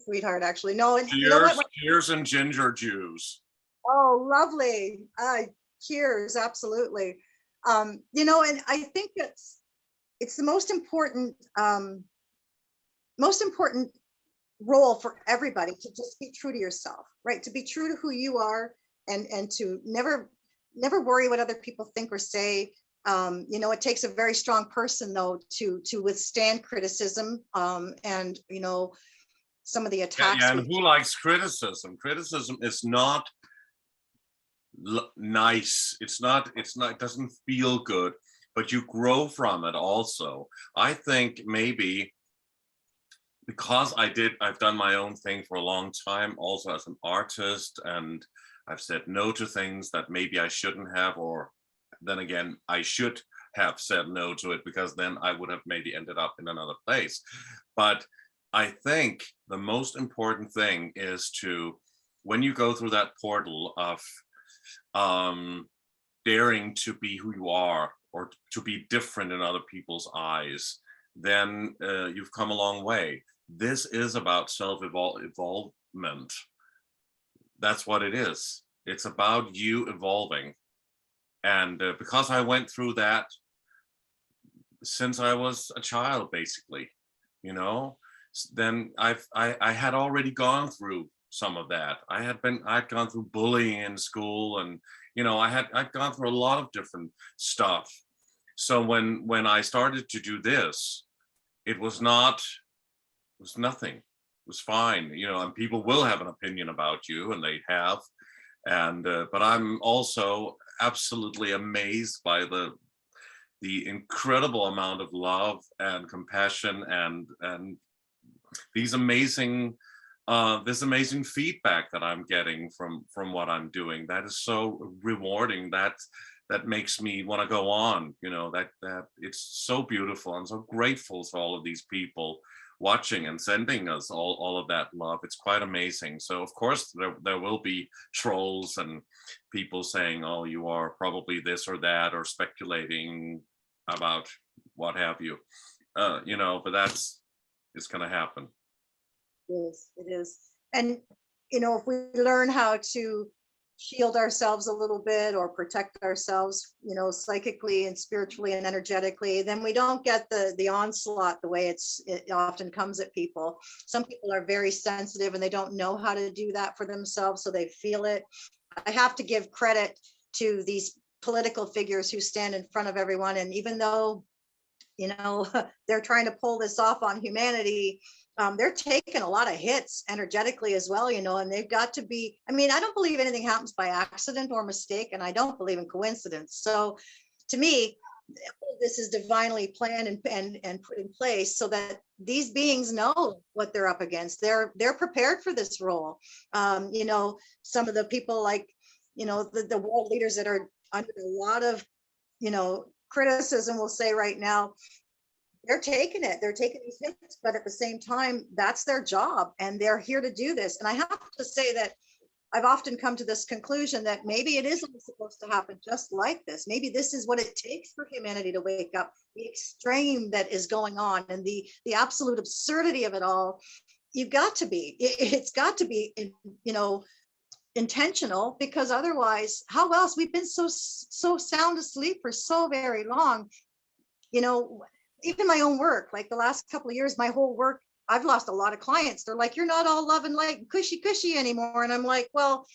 sweetheart, actually. No, and you know Cheers, what? cheers and ginger juice. Oh, lovely. Cheers, absolutely. You know, and I think it's the most important role for everybody, to just be true to yourself, right? To be true to who you are, and to never worry what other people think or say. You know, it takes a very strong person, though, to withstand criticism, and you know, some of the Yeah, attacks. yeah, and who likes criticism? Criticism is not nice. It's not, it doesn't feel good, but you grow from it also. I think maybe because I've done my own thing for a long time, also as an artist, and I've said no to things that maybe I shouldn't have, or then again, I should have said no to it, because then I would have maybe ended up in another place. But I think the most important thing is to, when you go through that portal of daring to be who you are, or to be different in other people's eyes, then you've come a long way. This is about self-evolvement. That's what it is. It's about you evolving. And because I went through that since I was a child, basically, you know, then I had already gone through some of that. I'd gone through bullying in school, and you know, I'd gone through a lot of different stuff. So when I started to do this, it was nothing. It was fine, you know, and people will have an opinion about you, and they have. And but I'm also absolutely amazed by the incredible amount of love and compassion, and these amazing this amazing feedback that I'm getting from what I'm doing. That is so rewarding. That makes me want to go on, you know, that it's so beautiful. I'm so grateful to all of these people watching and sending us all of that love. It's quite amazing. So of course there will be trolls and people saying, oh, you are probably this or that, or speculating about what have you, you know, but it's going to happen. Yes, it is. And, you know, if we learn how to shield ourselves a little bit, or protect ourselves, you know, psychically and spiritually and energetically, then we don't get the onslaught the way it often comes at people. Some people are very sensitive, and they don't know how to do that for themselves, so they feel it. I have to give credit to these political figures who stand in front of everyone, and even though you know, they're trying to pull this off on humanity. They're taking a lot of hits energetically as well, you know, and they've got to be, I mean, I don't believe anything happens by accident or mistake, and I don't believe in coincidence. So to me, this is divinely planned and put in place so that these beings know what they're up against. They're prepared for this role. You know, some of the people like, you know, the world leaders that are under a lot of, you know, criticism will say right now, they're taking it, they're taking these hits, but at the same time, that's their job and they're here to do this. And I have to say that I've often come to this conclusion that maybe it isn't supposed to happen just like this. Maybe this is what it takes for humanity to wake up, the extreme that is going on and the absolute absurdity of it all. You've got to be, it's got to be, you know, intentional, because otherwise, how else? We've been so sound asleep for so very long. You know, even my own work, like the last couple of years, my whole work, I've lost a lot of clients. They're like, you're not all love and light and cushy anymore. And I'm like, well,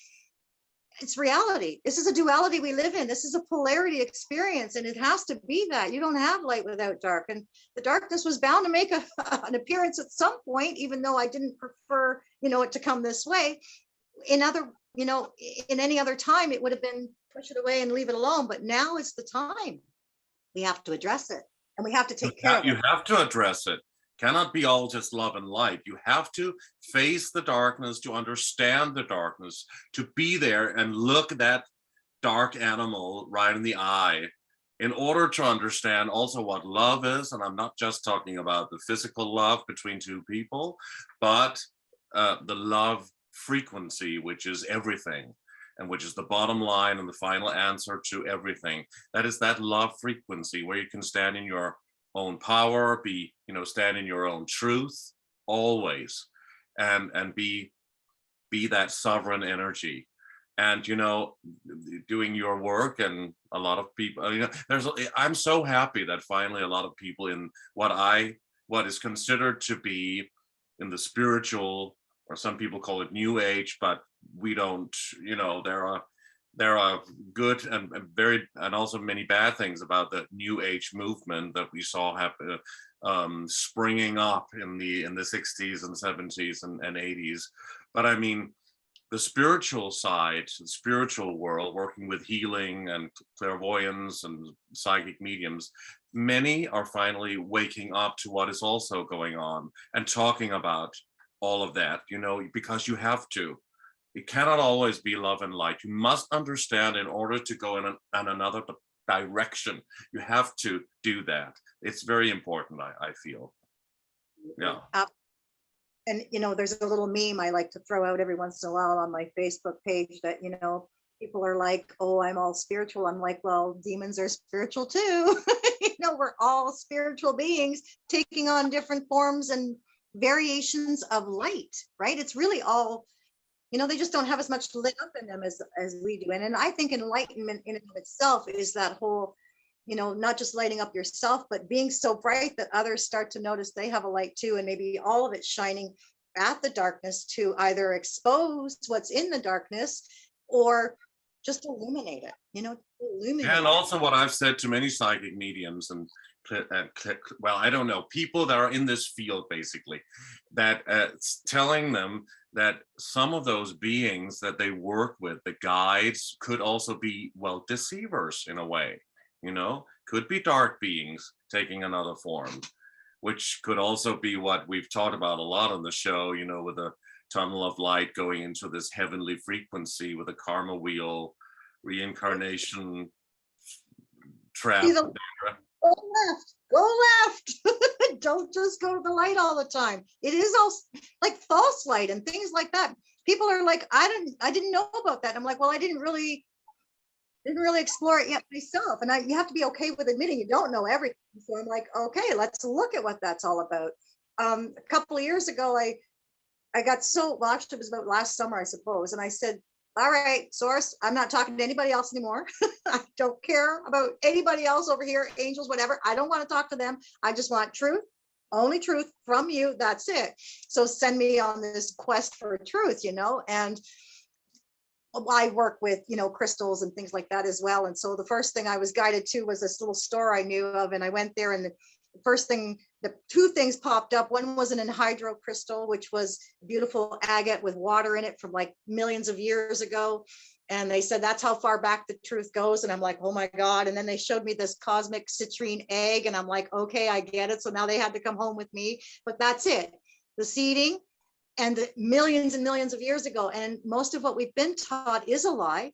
it's reality. This is a duality we live in. This is a polarity experience, and it has to be that. You don't have light without dark. And the darkness was bound to make an appearance at some point, even though I didn't prefer, you know, it to come this way. In other, you know, in any other time, it would have been push it away and leave it alone. But now is the time. We have to address it, and we have to take care of You it. have to address it. Cannot be all just love and light. You have to face the darkness, to understand the darkness, to be there and look that dark animal right in the eye in order to understand also what love is. And I'm not just talking about the physical love between two people, but the love frequency, which is everything, and which is the bottom line and the final answer to everything. That is that love frequency where you can stand in your own power, be, you know, stand in your own truth always, and be that sovereign energy. And, you know, doing your work, and a lot of people, you know, I'm so happy that finally a lot of people in what is considered to be in the spiritual, or some people call it new age, but we don't, you know, there are good and very, and also many bad things about the new age movement that we saw happen, springing up in the 60s and 70s and 80s. But I mean, the spiritual side, the spiritual world, working with healing and clairvoyance and psychic mediums, many are finally waking up to what is also going on and talking about all of that, you know, because you have to. It cannot always be love and light. You must understand, in order to go in another direction, you have to do that. It's very important, I feel. Yeah. And, you know, there's a little meme I like to throw out every once in a while on my Facebook page that, you know, people are like, oh, I'm all spiritual. I'm like, well, demons are spiritual too. You know, we're all spiritual beings taking on different forms and variations of light, right? It's really all, you know, they just don't have as much lit up in them as we do. And I think enlightenment in and of itself is that whole, you know, not just lighting up yourself, but being so bright that others start to notice they have a light too, and maybe all of it shining at the darkness to either expose what's in the darkness or just illuminate it, you know, illuminate And it. also what I've said to many psychic mediums and well, I don't know, people that are in this field, basically, that telling them that some of those beings that they work with, the guides, could also be, well, deceivers in a way, you know, could be dark beings taking another form, which could also be what we've talked about a lot on the show, you know, with a tunnel of light going into this heavenly frequency with a karma wheel, reincarnation trap. Go left, go left. Don't just go to the light all the time. It is all like false light and things like that. People are like, I didn't know about that. I'm like, well, I didn't really explore it yet myself. And you have to be okay with admitting you don't know everything. So I'm like, okay, let's look at what that's all about. A couple of years ago, I got so, well, actually it was about last summer, I suppose. And I said, all right, source, I'm not talking to anybody else anymore. I don't care about anybody else over here, angels, whatever. I don't want to talk to them. I just want truth, only truth from you. That's it. So send me on this quest for truth, you know, and I work with, you know, crystals and things like that as well. And so the first thing I was guided to was this little store I knew of. And I went there and first thing, the two things popped up. One was an anhydro crystal, which was beautiful agate with water in it from like millions of years ago. And they said, that's how far back the truth goes. And I'm like, oh my God. And then they showed me this cosmic citrine egg. And I'm like, okay, I get it. So now they had to come home with me, but that's it. The seeding and the millions and millions of years ago. And most of what we've been taught is a lie,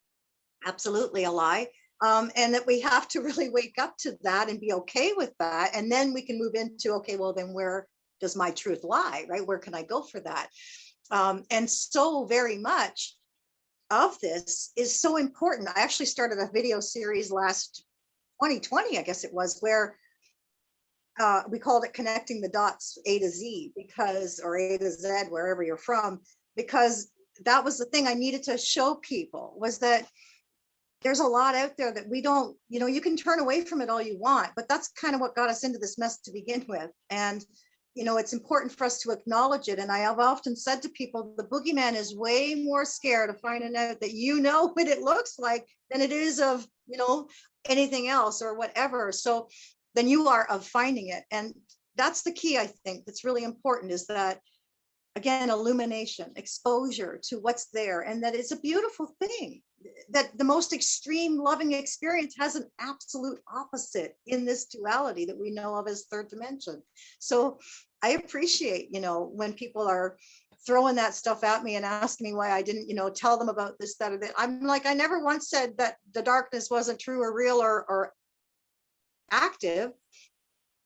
absolutely a lie. And that we have to really wake up to that and be okay with that. And then we can move into, okay, well, then where does my truth lie, right? Where can I go for that? And so very much of this is so important. I actually started a video series last 2020, I guess it was, where we called it Connecting the Dots A to Z, because, or A to Z, wherever you're from, because that was the thing I needed to show people, was that there's a lot out there that we don't, you can turn away from it all you want, but that's kind of what got us into this mess to begin with. And it's important for us to acknowledge it. And I have often said to people, the boogeyman is way more scared of finding out that what it looks like than it is of, anything else or whatever. So then you are of finding it. And that's the key, I think, that's really important, is that, again, illumination, exposure to what's there, and that it's a beautiful thing. That the most extreme loving experience has an absolute opposite in this duality that we know of as third dimension. So I appreciate, when people are throwing that stuff at me and asking me why I didn't, tell them about this, that, or that. I'm like, I never once said that the darkness wasn't true or real or active.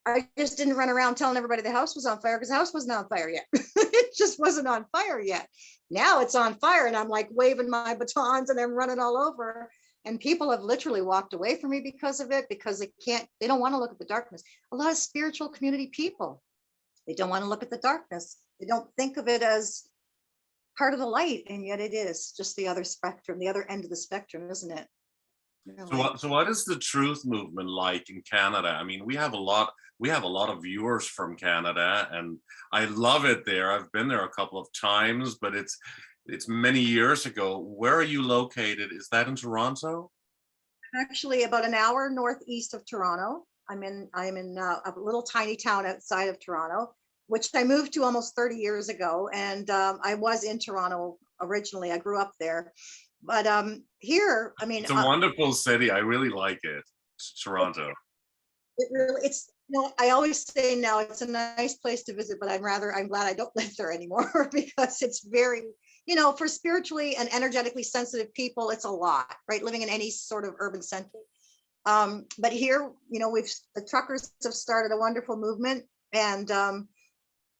I just didn't run around telling everybody the house was on fire, because the house wasn't on fire yet. It just wasn't on fire yet. Now it's on fire, and I'm like waving my batons and I'm running all over. And people have literally walked away from me because of it, because they don't want to look at the darkness. A lot of spiritual community people, they don't want to look at the darkness. They don't think of it as part of the light, and yet it is just the other spectrum, the other end of the spectrum, isn't it? So what is the truth movement like in Canada? I mean, we have a lot of viewers from Canada, and I love it there. I've been there a couple of times, but it's many years ago. Where are you located? Is that in Toronto? Actually, about an hour northeast of Toronto. I'm in a little tiny town outside of Toronto, which I moved to almost 30 years ago. And I was in Toronto originally. I grew up there. But here, I mean, it's a wonderful city. I really like it, Toronto. It's I always say now it's a nice place to visit, but I'm glad I don't live there anymore, because it's very, for spiritually and energetically sensitive people, it's a lot, right? Living in any sort of urban center. But here, the truckers have started a wonderful movement, and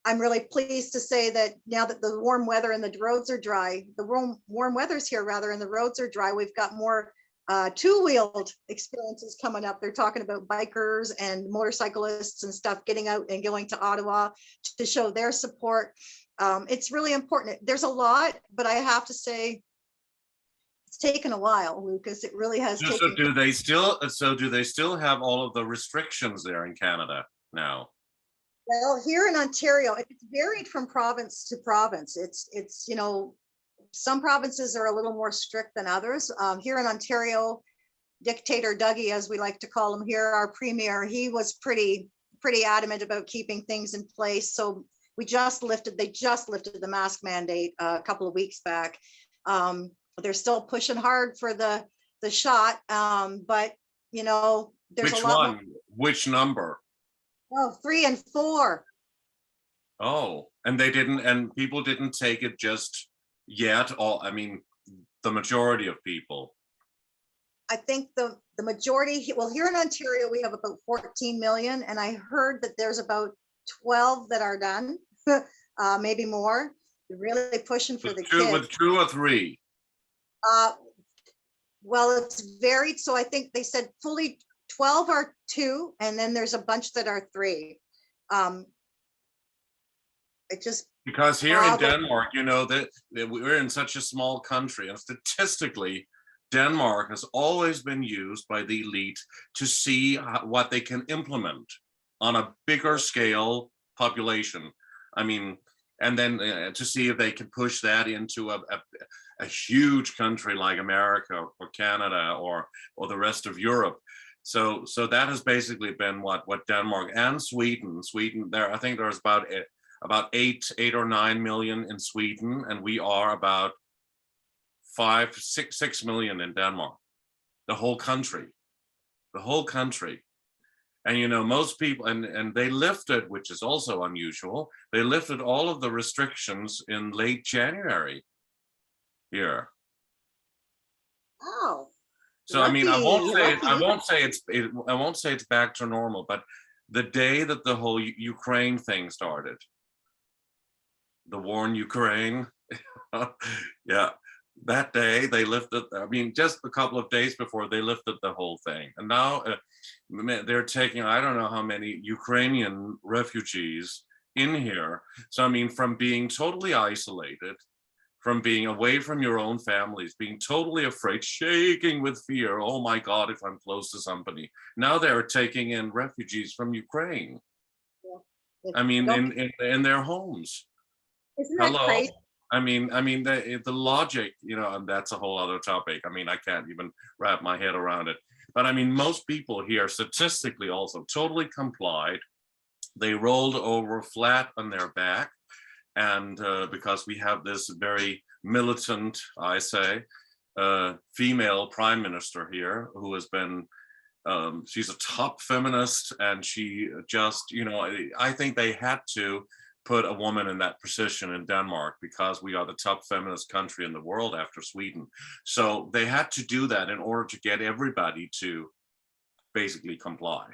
I'm really pleased to say that now that the warm weather and the roads are dry, the warm weather's here rather, and the roads are dry, we've got more two-wheeled experiences coming up. They're talking about bikers and motorcyclists and stuff getting out and going to Ottawa to show their support. It's really important. There's a lot, but I have to say, it's taken a while, Lucas. It really has taken. So do they still have all of the restrictions there in Canada now? Well, here in Ontario, it's varied from province to province. It's some provinces are a little more strict than others. Here in Ontario, Dictator Dougie, as we like to call him here, our premier, he was pretty adamant about keeping things in place. So they just lifted the mask mandate a couple of weeks back. They're still pushing hard for the shot, but there's Which a lot one? Which number? Oh, 3 and 4. Oh, and people didn't take it just yet. I mean, the majority of people. I think the majority, well, here in Ontario, we have about 14 million, and I heard that there's about 12 that are done, maybe more. They're really pushing for the kids. With 2 or 3? Well, it's varied. So I think they said fully 12 are 2, and then there's a bunch that are 3. Because here in Denmark, that we're in such a small country, and statistically, Denmark has always been used by the elite to see what they can implement on a bigger scale population. I mean, and then to see if they can push that into a huge country like America or Canada or the rest of Europe. So that has basically been what Denmark and Sweden there. I think there's about 8 or 9 million in Sweden, and we are about 6 million in Denmark. The whole country, the whole country. And you know, most people, and they lifted, which is also unusual, they lifted all of the restrictions in late January here. Wow. So I mean, I Lucky. won't say it's back to normal, but the day that the whole Ukraine thing started, the war in Ukraine, yeah, that day they lifted, I mean, just a couple of days before, they lifted the whole thing. And now they're taking, I don't know how many Ukrainian refugees in here. So I mean, from being totally isolated, from being away from your own families, being totally afraid, shaking with fear, oh my God, if I'm close to somebody. Now they're taking in refugees from Ukraine. Yeah. I mean, in their homes. Isn't that Hello. crazy? I mean, the logic, you know, and that's a whole other topic. I mean, I can't even wrap my head around it. But I mean, most people here statistically also totally complied. They rolled over flat on their back. And because we have this very militant, I say, female prime minister here who has been, she's a top feminist, and she just, you know, I think they had to put a woman in that position in Denmark because we are the top feminist country in the world after Sweden. So they had to do that in order to get everybody to basically comply.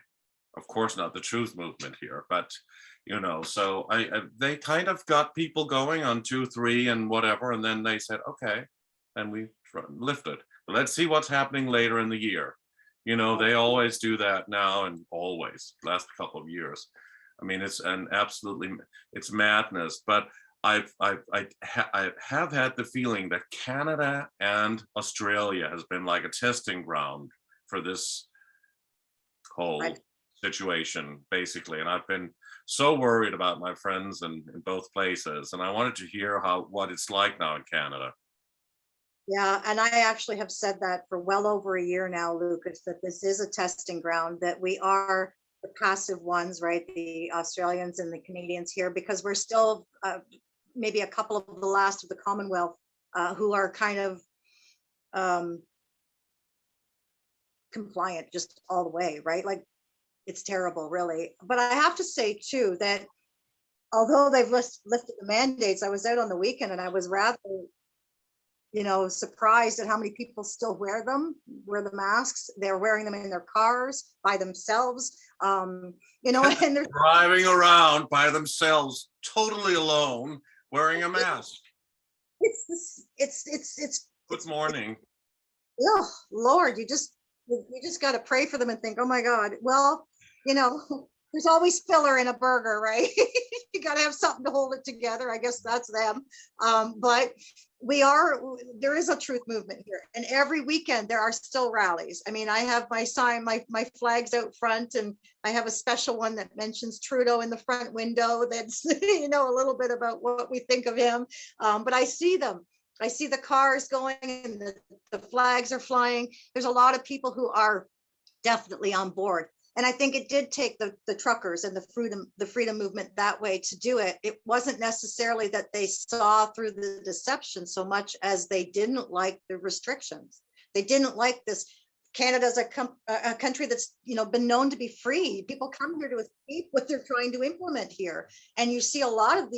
Of course, not the truth movement here, but you know, so they kind of got people going on 2, 3 and whatever, and then they said, okay, and we lifted. Let's see what's happening later in the year. You know, they always do that now, and always last couple of years. I mean, it's it's madness. But I have had the feeling that Canada and Australia has been like a testing ground for this whole situation, basically. And I've been so worried about my friends in both places, and I wanted to hear what it's like now in Canada. Yeah, and I actually have said that for well over a year now, Lucas, that this is a testing ground, that we are the passive ones, right? The Australians and the Canadians here, because we're still maybe a couple of the last of the Commonwealth who are kind of compliant just all the way, right? Like, it's terrible, really. But I have to say too that although they've lifted the mandates, I was out on the weekend and I was rather, you know, surprised at how many people still wear the masks. They're wearing them in their cars by themselves, you know, and they're driving around by themselves, totally alone, wearing a mask. It's good morning. Oh Lord, you just got to pray for them and think, oh my God, well, you know, there's always filler in a burger, right? You got to have something to hold it together. I guess that's them. But there is a truth movement here. And every weekend there are still rallies. I mean, I have my sign, my flags out front, and I have a special one that mentions Trudeau in the front window. That's, you know, a little bit about what we think of him. But I see them. I see the cars going and the flags are flying. There's a lot of people who are definitely on board. And I think it did take the truckers and the freedom movement that way to do it. It wasn't necessarily that they saw through the deception so much as they didn't like the restrictions. They didn't like this. Canada's a country that's, you know, been known to be free. People come here to escape what they're trying to implement here. And you see a lot of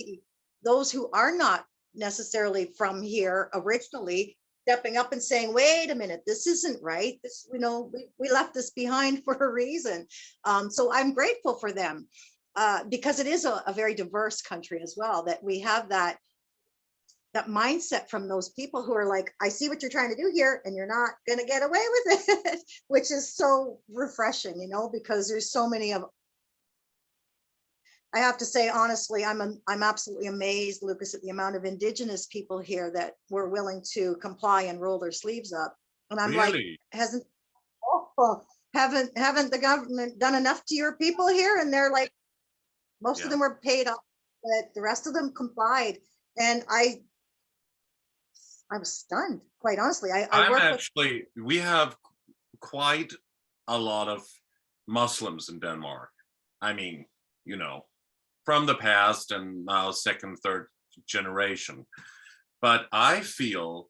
those who are not necessarily from here originally stepping up and saying, wait a minute, this isn't right. This, you know, we left this behind for a reason. So I'm grateful for them because it is a very diverse country as well, that we have that mindset from those people who are like, I see what you're trying to do here and you're not going to get away with it, which is so refreshing, you know, because there's so many of, I have to say, honestly, I'm absolutely amazed, Lucas, at the amount of Indigenous people here that were willing to comply and roll their sleeves up. And I'm really? Like, haven't the government done enough to your people here? And they're like, most of them were paid off, but the rest of them complied. And I was stunned, quite honestly. We have quite a lot of Muslims in Denmark. I mean, you know, from the past and now second, third generation. But I feel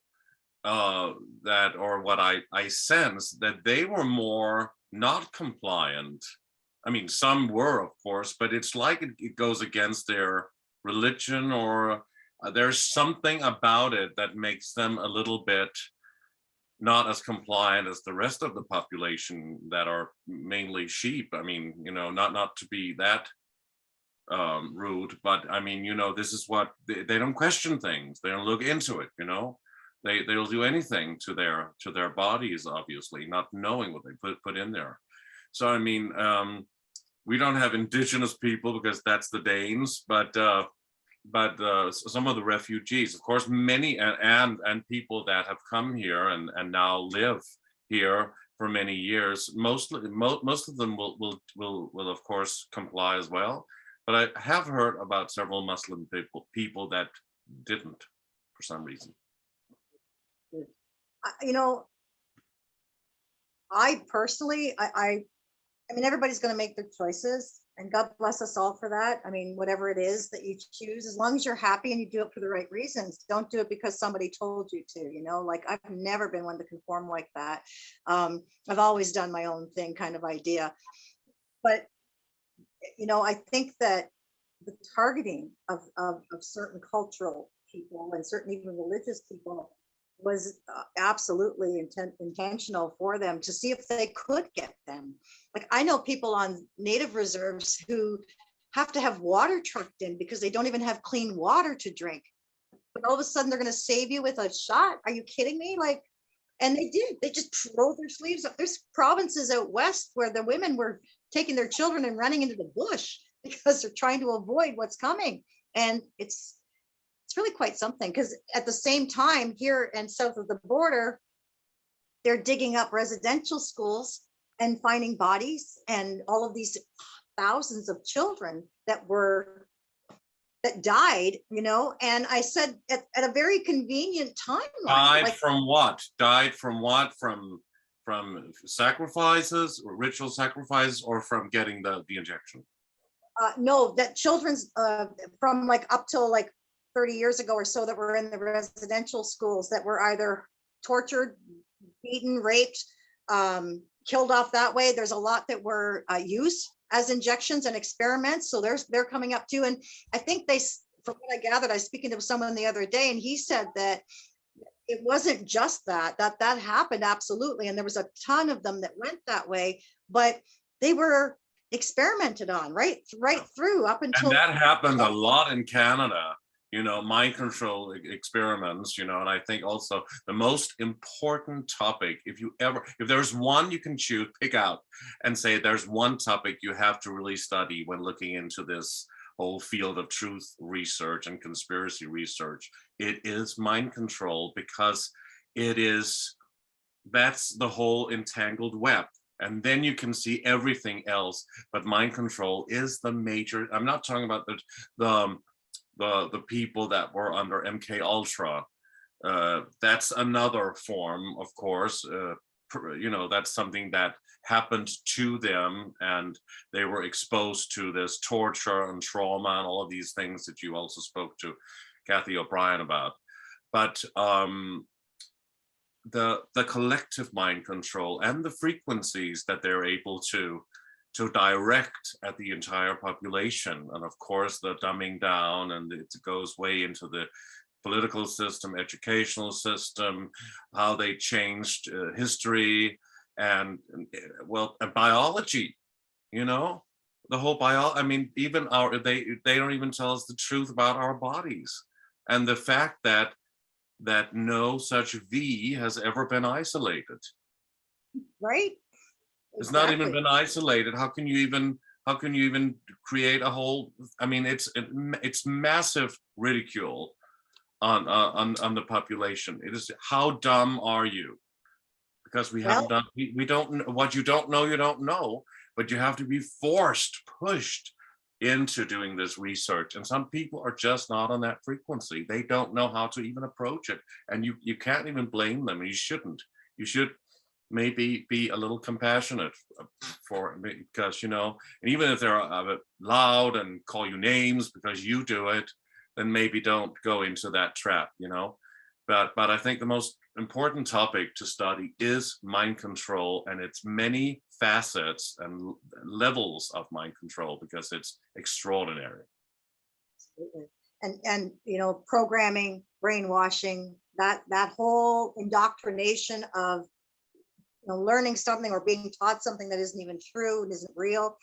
that, or what I sense, that they were more not compliant. I mean, some were, of course, but it's like it goes against their religion, or there's something about it that makes them a little bit not as compliant as the rest of the population that are mainly sheep. I mean, you know, not to be that rude, but I mean, you know, this is what they don't question things. They don't look into it, you know. They'll do anything to their bodies, obviously, not knowing what they put in there. So I mean, we don't have indigenous people because that's the Danes, but some of the refugees, of course, many and people that have come here and now live here for many years, most of them will of course comply as well. But I have heard about several Muslim people that didn't for some reason. You know, I personally, I mean, everybody's going to make their choices, and God bless us all for that. I mean, whatever it is that you choose, as long as you're happy and you do it for the right reasons, don't do it because somebody told you to, you know, like I've never been one to conform like that. I've always done my own thing kind of idea. But, you know, I think that the targeting of certain cultural people and certain even religious people was absolutely intentional for them to see if they could get them. Like I know people on native reserves who have to have water trucked in because they don't even have clean water to drink. But all of a sudden they're going to save you with a shot. Are you kidding me? Like, and they did. They just rolled their sleeves up. There's provinces out west where the women were taking their children and running into the bush because they're trying to avoid what's coming. And it's really quite something, because at the same time here and south of the border, they're digging up residential schools and finding bodies and all of these thousands of children that died, you know. And I said at a very convenient timeline. Died like, from what? Died from what? From sacrifices, or ritual sacrifices, or from getting the injection? No, that children's from like up till like 30 years ago or so that were in the residential schools that were either tortured, beaten, raped, killed off that way. There's a lot that were used as injections and experiments. So they're coming up too. And I think from what I gathered, I was speaking to someone the other day, and he said that it wasn't just that happened, absolutely. And there was a ton of them that went that way, but they were experimented on right through up until. And that happened a lot in Canada, you know, mind control experiments, you know. And I think also the most important topic, if there's one you can choose, pick out and say there's one topic you have to really study when looking into this whole field of truth research and conspiracy research, it is mind control, because that's the whole entangled web. And then you can see everything else, but mind control is the major. I'm not talking about the people that were under MK Ultra. That's another form, of course. You know, that's something that happened to them, and they were exposed to this torture and trauma and all of these things that you also spoke to Kathy O'Brien about. But the collective mind control and the frequencies that they're able to direct at the entire population, and of course the dumbing down, and it goes way into the political system, educational system, how they changed history and biology, you know, the whole I mean, even they don't even tell us the truth about our bodies, and the fact that no such V has ever been isolated. Right. It's not even been isolated. How can you even create a whole? I mean, it's massive ridicule on the population. It is, how dumb are you? Because we don't know what you don't know. You don't know, but you have to be pushed into doing this research, and some people are just not on that frequency. They don't know how to even approach it, and you can't even blame them. You shouldn't. You should maybe be a little compassionate for, because, you know, and even if they're a bit loud and call you names because you do it, then maybe don't go into that trap, you know. But I think the most important topic to study is mind control and its many facets and levels of mind control, because it's extraordinary. Absolutely. And you know, programming, brainwashing, that whole indoctrination of, you know, learning something or being taught something that isn't even true and isn't real.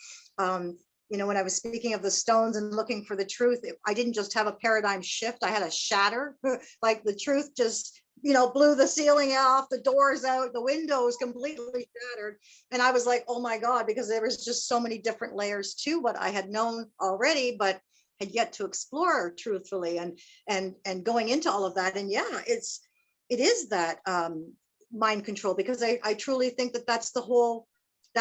You know, when I was speaking of the stones and looking for the truth, I didn't just have a paradigm shift, I had a shatter. Like the truth just, you know, blew the ceiling off, the doors out, the windows completely shattered. And I was like, oh my God, because there was just so many different layers to what I had known already, but had yet to explore truthfully, and going into all of that. And yeah, it is that mind control, because I truly think that that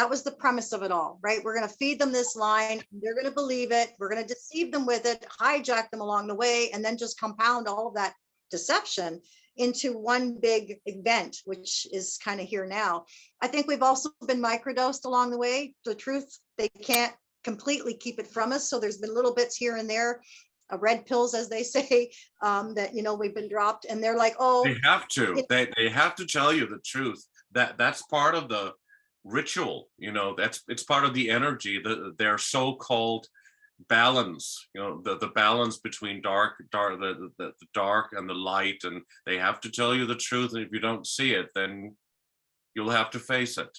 was the premise of it all, right? We're going to feed them this line, they're going to believe it, we're going to deceive them with it, hijack them along the way, and then just compound all of that deception into one big event, which is kind of here now. I think we've also been microdosed along the way. The truth, they can't completely keep it from us, so there's been little bits here and there, red pills, as they say, that, you know, we've been dropped, and they're like, oh, They have to. They have to tell you the truth. That's part of the ritual. You know, it's part of the energy. Their so-called balance. You know, the balance between the dark and the light, and they have to tell you the truth. And if you don't see it, then you'll have to face it.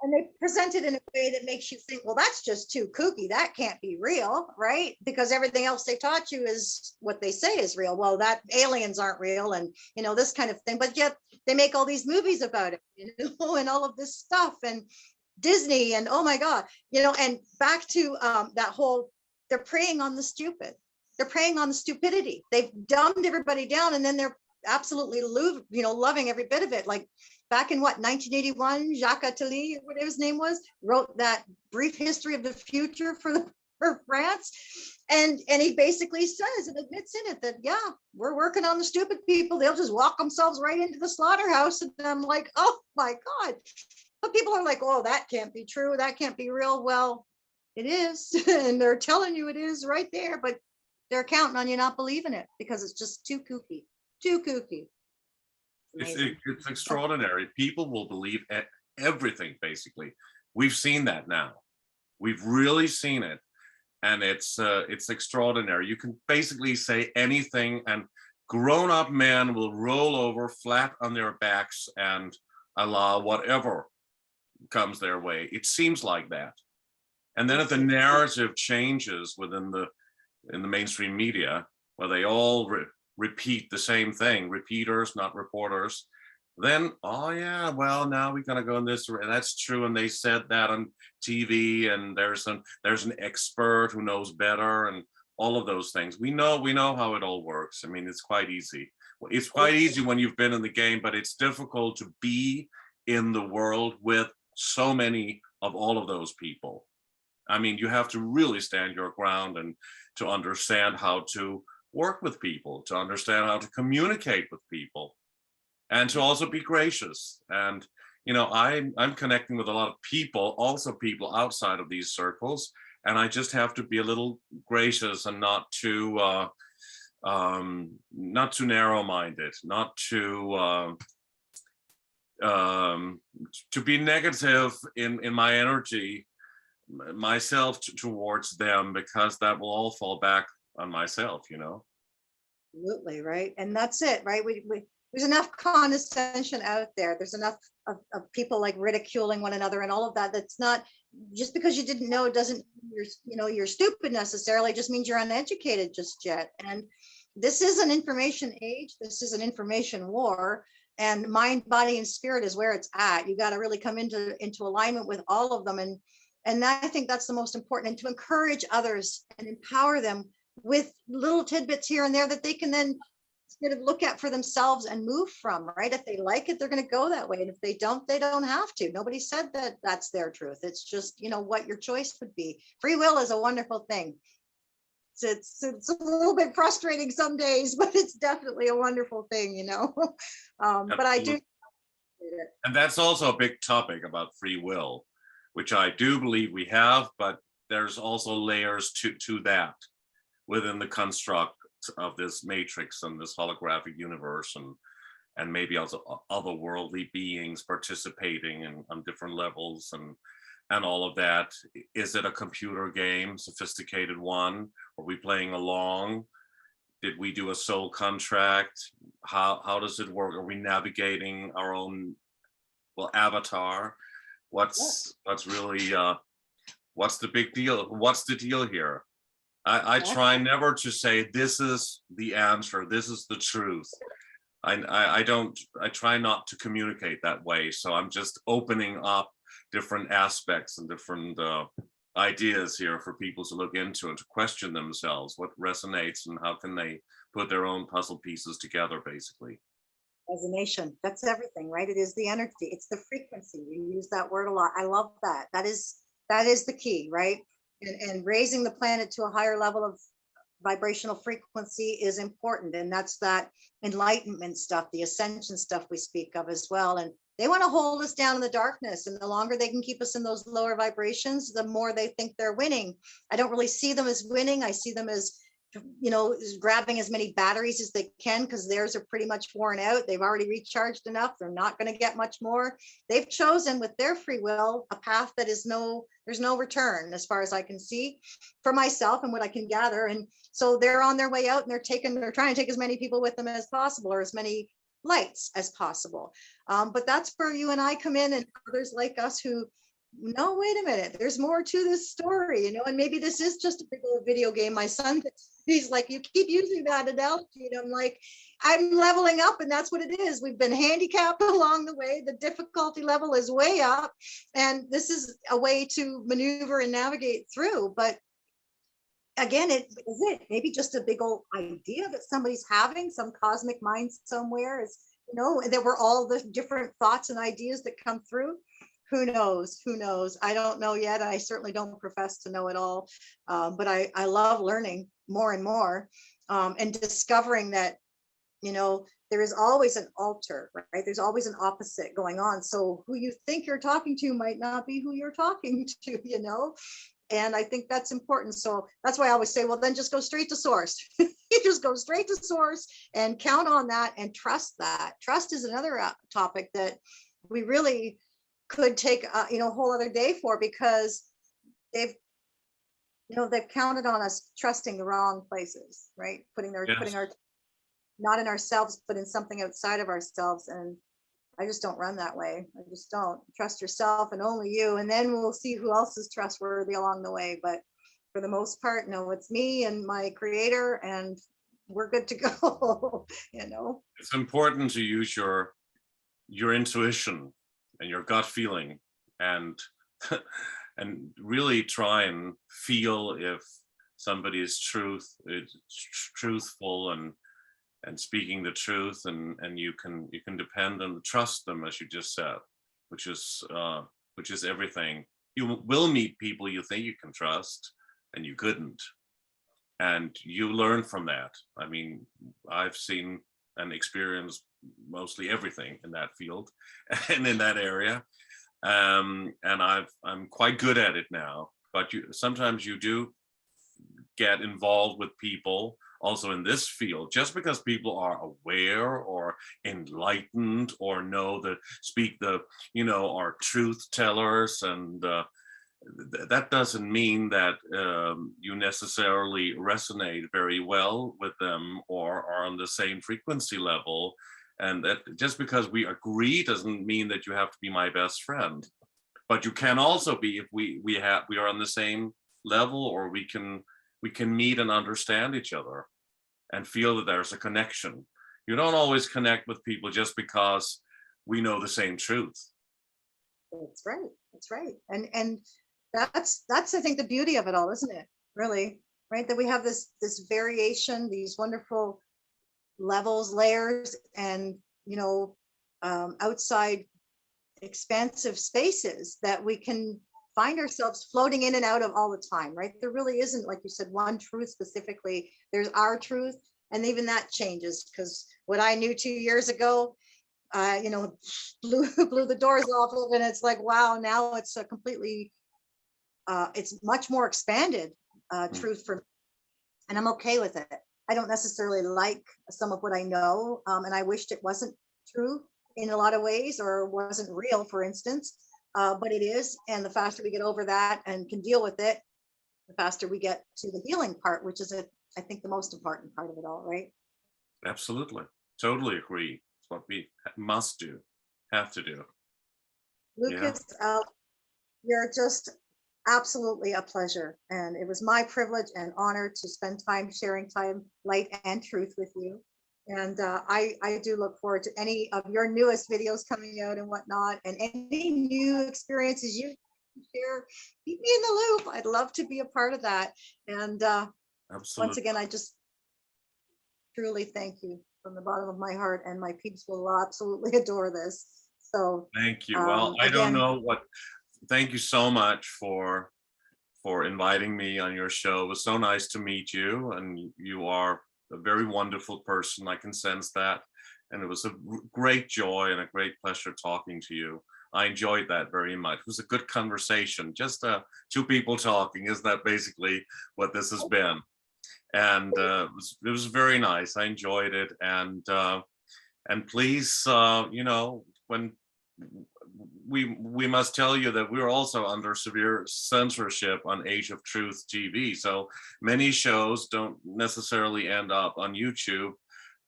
and they present it in a way that makes you think, well, that's just too kooky, that can't be real, right? Because everything else they taught you is what they say is real. Well, that aliens aren't real, and, you know, this kind of thing. But yet they make all these movies about it, you know, and all of this stuff, and Disney, and oh my God, you know. And back to that whole, they're preying on the stupid, they're preying on the stupidity. They've dumbed everybody down, and then they're absolutely you know, loving every bit of it. Like back in what, 1981, Jacques Attali, whatever his name was, wrote that brief history of the future for France. And he basically says and admits in it that, yeah, we're working on the stupid people. They'll just walk themselves right into the slaughterhouse. And I'm like, oh my God. But people are like, oh, that can't be true, that can't be real. Well, it is. And they're telling you it is right there, but they're counting on you not believing it because it's just too kooky, too kooky. It's extraordinary. People will believe everything, basically. We've seen that now. We've really seen it. And it's extraordinary. You can basically say anything, and grown-up men will roll over flat on their backs and allow whatever comes their way. It seems like that. And then if the narrative changes in the mainstream media, where they all repeat the same thing, repeaters, not reporters, then, oh yeah, well, now we're going to go in this, and that's true, and they said that on TV, and there's an expert who knows better, and all of those things. We know how it all works. I mean, it's quite easy. It's quite easy when you've been in the game, but it's difficult to be in the world with so many of all of those people. I mean, you have to really stand your ground, and to understand how to work with people, to understand how to communicate with people, and to also be gracious. And, you know, I'm connecting with a lot of people, also people outside of these circles, and I just have to be a little gracious and not too narrow-minded, not to be negative in my energy myself towards them, because that will all fall back on myself, you know. Absolutely, right. And that's it, right? There's enough condescension out there. There's enough of people like ridiculing one another and all of that. That's not, just because you didn't know, it doesn't mean you're stupid necessarily. It just means you're uneducated just yet. And this is an information age. This is an information war. And mind, body, and spirit is where it's at. You got to really come into alignment with all of them. And I think that's the most important, and to encourage others and empower them with little tidbits here and there that they can then sort of look at for themselves and move from, right? If they like it, they're going to go that way. And if they don't have to. Nobody said that that's their truth. It's just, you know, what your choice would be. Free will is a wonderful thing. It's a little bit frustrating some days, but it's definitely a wonderful thing, you know. But I do, And that's also a big topic about free will, which I do believe we have, but there's also layers to that within the construct of this matrix and this holographic universe, and maybe also otherworldly beings participating in, on different levels, and all of that. Is it a computer game, sophisticated one? Are we playing along? Did we do a soul contract? How does it work? Are we navigating our own, well, avatar? What's really what's the big deal? What's the deal here? I try never to say this is the answer, this is the truth. I don't, I try not to communicate that way. So I'm just opening up different aspects and different ideas here for people to look into and to question themselves, what resonates and how can they put their own puzzle pieces together, basically. Resonation, that's everything, right? It is the energy, it's the frequency. You use that word a lot. I love that. That is the key, right? And raising the planet to a higher level of vibrational frequency is important. And that's that enlightenment stuff, the ascension stuff we speak of as well. And they want to hold us down in the darkness. And the longer they can keep us in those lower vibrations, the more they think they're winning. I don't really see them as winning. I see them as, you know, grabbing as many batteries as they can, because theirs are pretty much worn out. They've already recharged enough. They're not going to get much more. They've chosen with their free will a path that is there's no return as far as I can see for myself and what I can gather. And so they're on their way out, and they're trying to take as many people with them as possible, or as many lights as possible. But that's where you and I come in, and others like us who, no, wait a minute, there's more to this story, you know, and maybe this is just a big old video game. My son, he's like, you keep using that analogy. And I'm like, I'm leveling up, and that's what it is. We've been handicapped along the way. The difficulty level is way up, and this is a way to maneuver and navigate through. But again, maybe just a big old idea that somebody's having, some cosmic mind somewhere, is, you know, there were all the different thoughts and ideas that come through. Who knows? Who knows? I don't know yet. I certainly don't profess to know it all. But I love learning more and more, and discovering that, you know, there is always an alter, right? There's always an opposite going on. So who you think you're talking to might not be who you're talking to, you know? And I think that's important. So that's why I always say, well, then just go straight to source. You just go straight to source and count on that and trust that. Trust is another topic that we really could take you know, a whole other day for, because they've counted on us trusting the wrong places, right? Putting our not in ourselves, but in something outside of ourselves. And I just don't run that way. I just don't. Trust yourself and only you, and then we'll see who else is trustworthy along the way. But for the most part, no, it's me and my creator, and we're good to go. You know, It's important to use your intuition and your gut feeling, and and really try and feel if somebody is truthful and speaking the truth, and you can depend and trust them, as you just said, which is everything. You will meet people you think you can trust and you couldn't, and you learn from that. I mean, I've seen and experienced mostly everything in that field and in that area, and I'm quite good at it now. But sometimes you do get involved with people also in this field, just because people are aware or enlightened or speak the, you know, are truth tellers, and that doesn't mean that you necessarily resonate very well with them or are on the same frequency level. And that just because we agree doesn't mean that you have to be my best friend. But you can also be, if we are on the same level, or we can meet and understand each other and feel that there's a connection. You don't always connect with people just because we know the same truth. that's right. That's right. And that's I think the beauty of it all, isn't it? Really, right? That we have this variation, these wonderful levels, layers, and, you know, outside expansive spaces that we can find ourselves floating in and out of all the time, right? There really isn't, like you said, one truth specifically. There's our truth, and even that changes, because what I knew 2 years ago you know, blew the doors off of it. And it's like, wow, now it's a completely, it's much more expanded truth for me. And I'm okay with it. I don't necessarily like some of what I know. And I wished it wasn't true in a lot of ways, or wasn't real, for instance. But it is. And the faster we get over that and can deal with it, the faster we get to the healing part, which is, I think, the most important part of it all, right? Absolutely. Totally agree. It's what we must do, have to do. Yeah. Lucas, you're just absolutely a pleasure. And it was my privilege and honor to spend time sharing time, light, and truth with you. And I do look forward to any of your newest videos coming out and whatnot, and any new experiences you share. Keep me in the loop. I'd love to be a part of that. And once Absolutely. again, I just truly thank you from the bottom of my heart, and my peeps will absolutely adore this. So Thank you. Well, I don't again, know what, thank you so much for inviting me on your show. It was so nice to meet you, and you are a very wonderful person. I can sense that. And it was a great joy and a great pleasure talking to you. I enjoyed that very much. It was a good conversation, just two people talking. Isn't that basically what this has been? And it was very nice. I enjoyed it. And please, you know, when we must tell you that we're also under severe censorship on Age of Truth TV. So many shows don't necessarily end up on YouTube,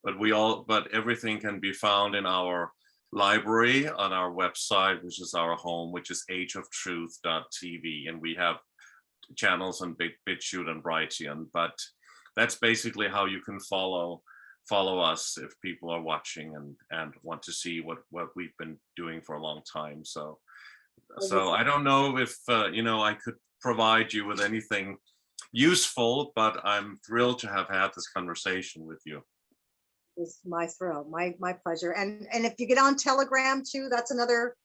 but everything can be found in our library on our website, which is our home, which is ageoftruth.tv. And we have channels on BitChute and Brighteon, but that's basically how you can follow us if people are watching and want to see what we've been doing for a long time. So I don't know if you know, I could provide you with anything useful, but I'm thrilled to have had this conversation with you. It's my thrill, my pleasure. And if you get on Telegram too, that's another,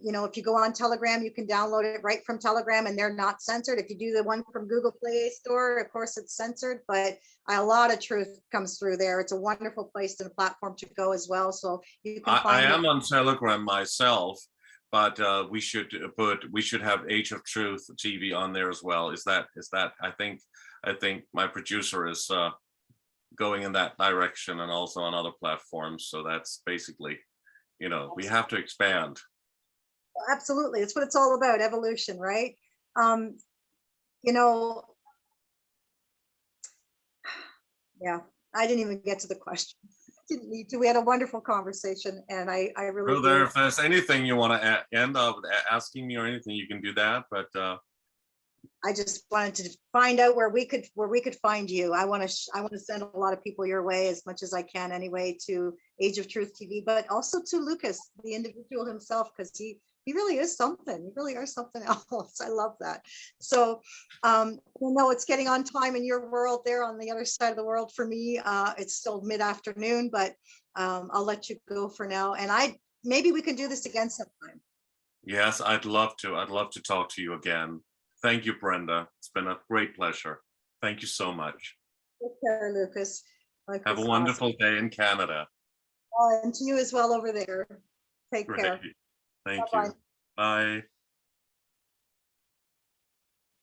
you know, if you go on Telegram, you can download it right from Telegram, and they're not censored. If you do the one from Google Play Store, of course it's censored, but a lot of truth comes through there. It's a wonderful place and a platform to go as well. So you can I find am it. on Telegram myself, but we should have Age of Truth TV on there as well. Is that I think my producer is going in that direction, and also on other platforms. So that's basically, you know, we have to expand. Absolutely. It's what it's all about, evolution, right? You know, yeah, I didn't even get to the question. Didn't need to. We had a wonderful conversation, and I really So there, do. if there's anything you want to end up asking me or anything, you can do that. But I just wanted to find out where we could find you. I want to send a lot of people your way as much as I can anyway, to Age of Truth TV, but also to Lucas, the individual himself, because he really is something. You really are something else. I love that. So I know it's getting on time in your world there on the other side of the world. For me, it's still mid-afternoon, but I'll let you go for now. And maybe we can do this again sometime. yes, I'd love to. I'd love to talk to you again. Thank you, Brenda. It's been a great pleasure. Thank you so much. Take care, Lucas. Have a wonderful day in Canada. And to you as well over there. Take care. Thank Bye-bye. you. Bye.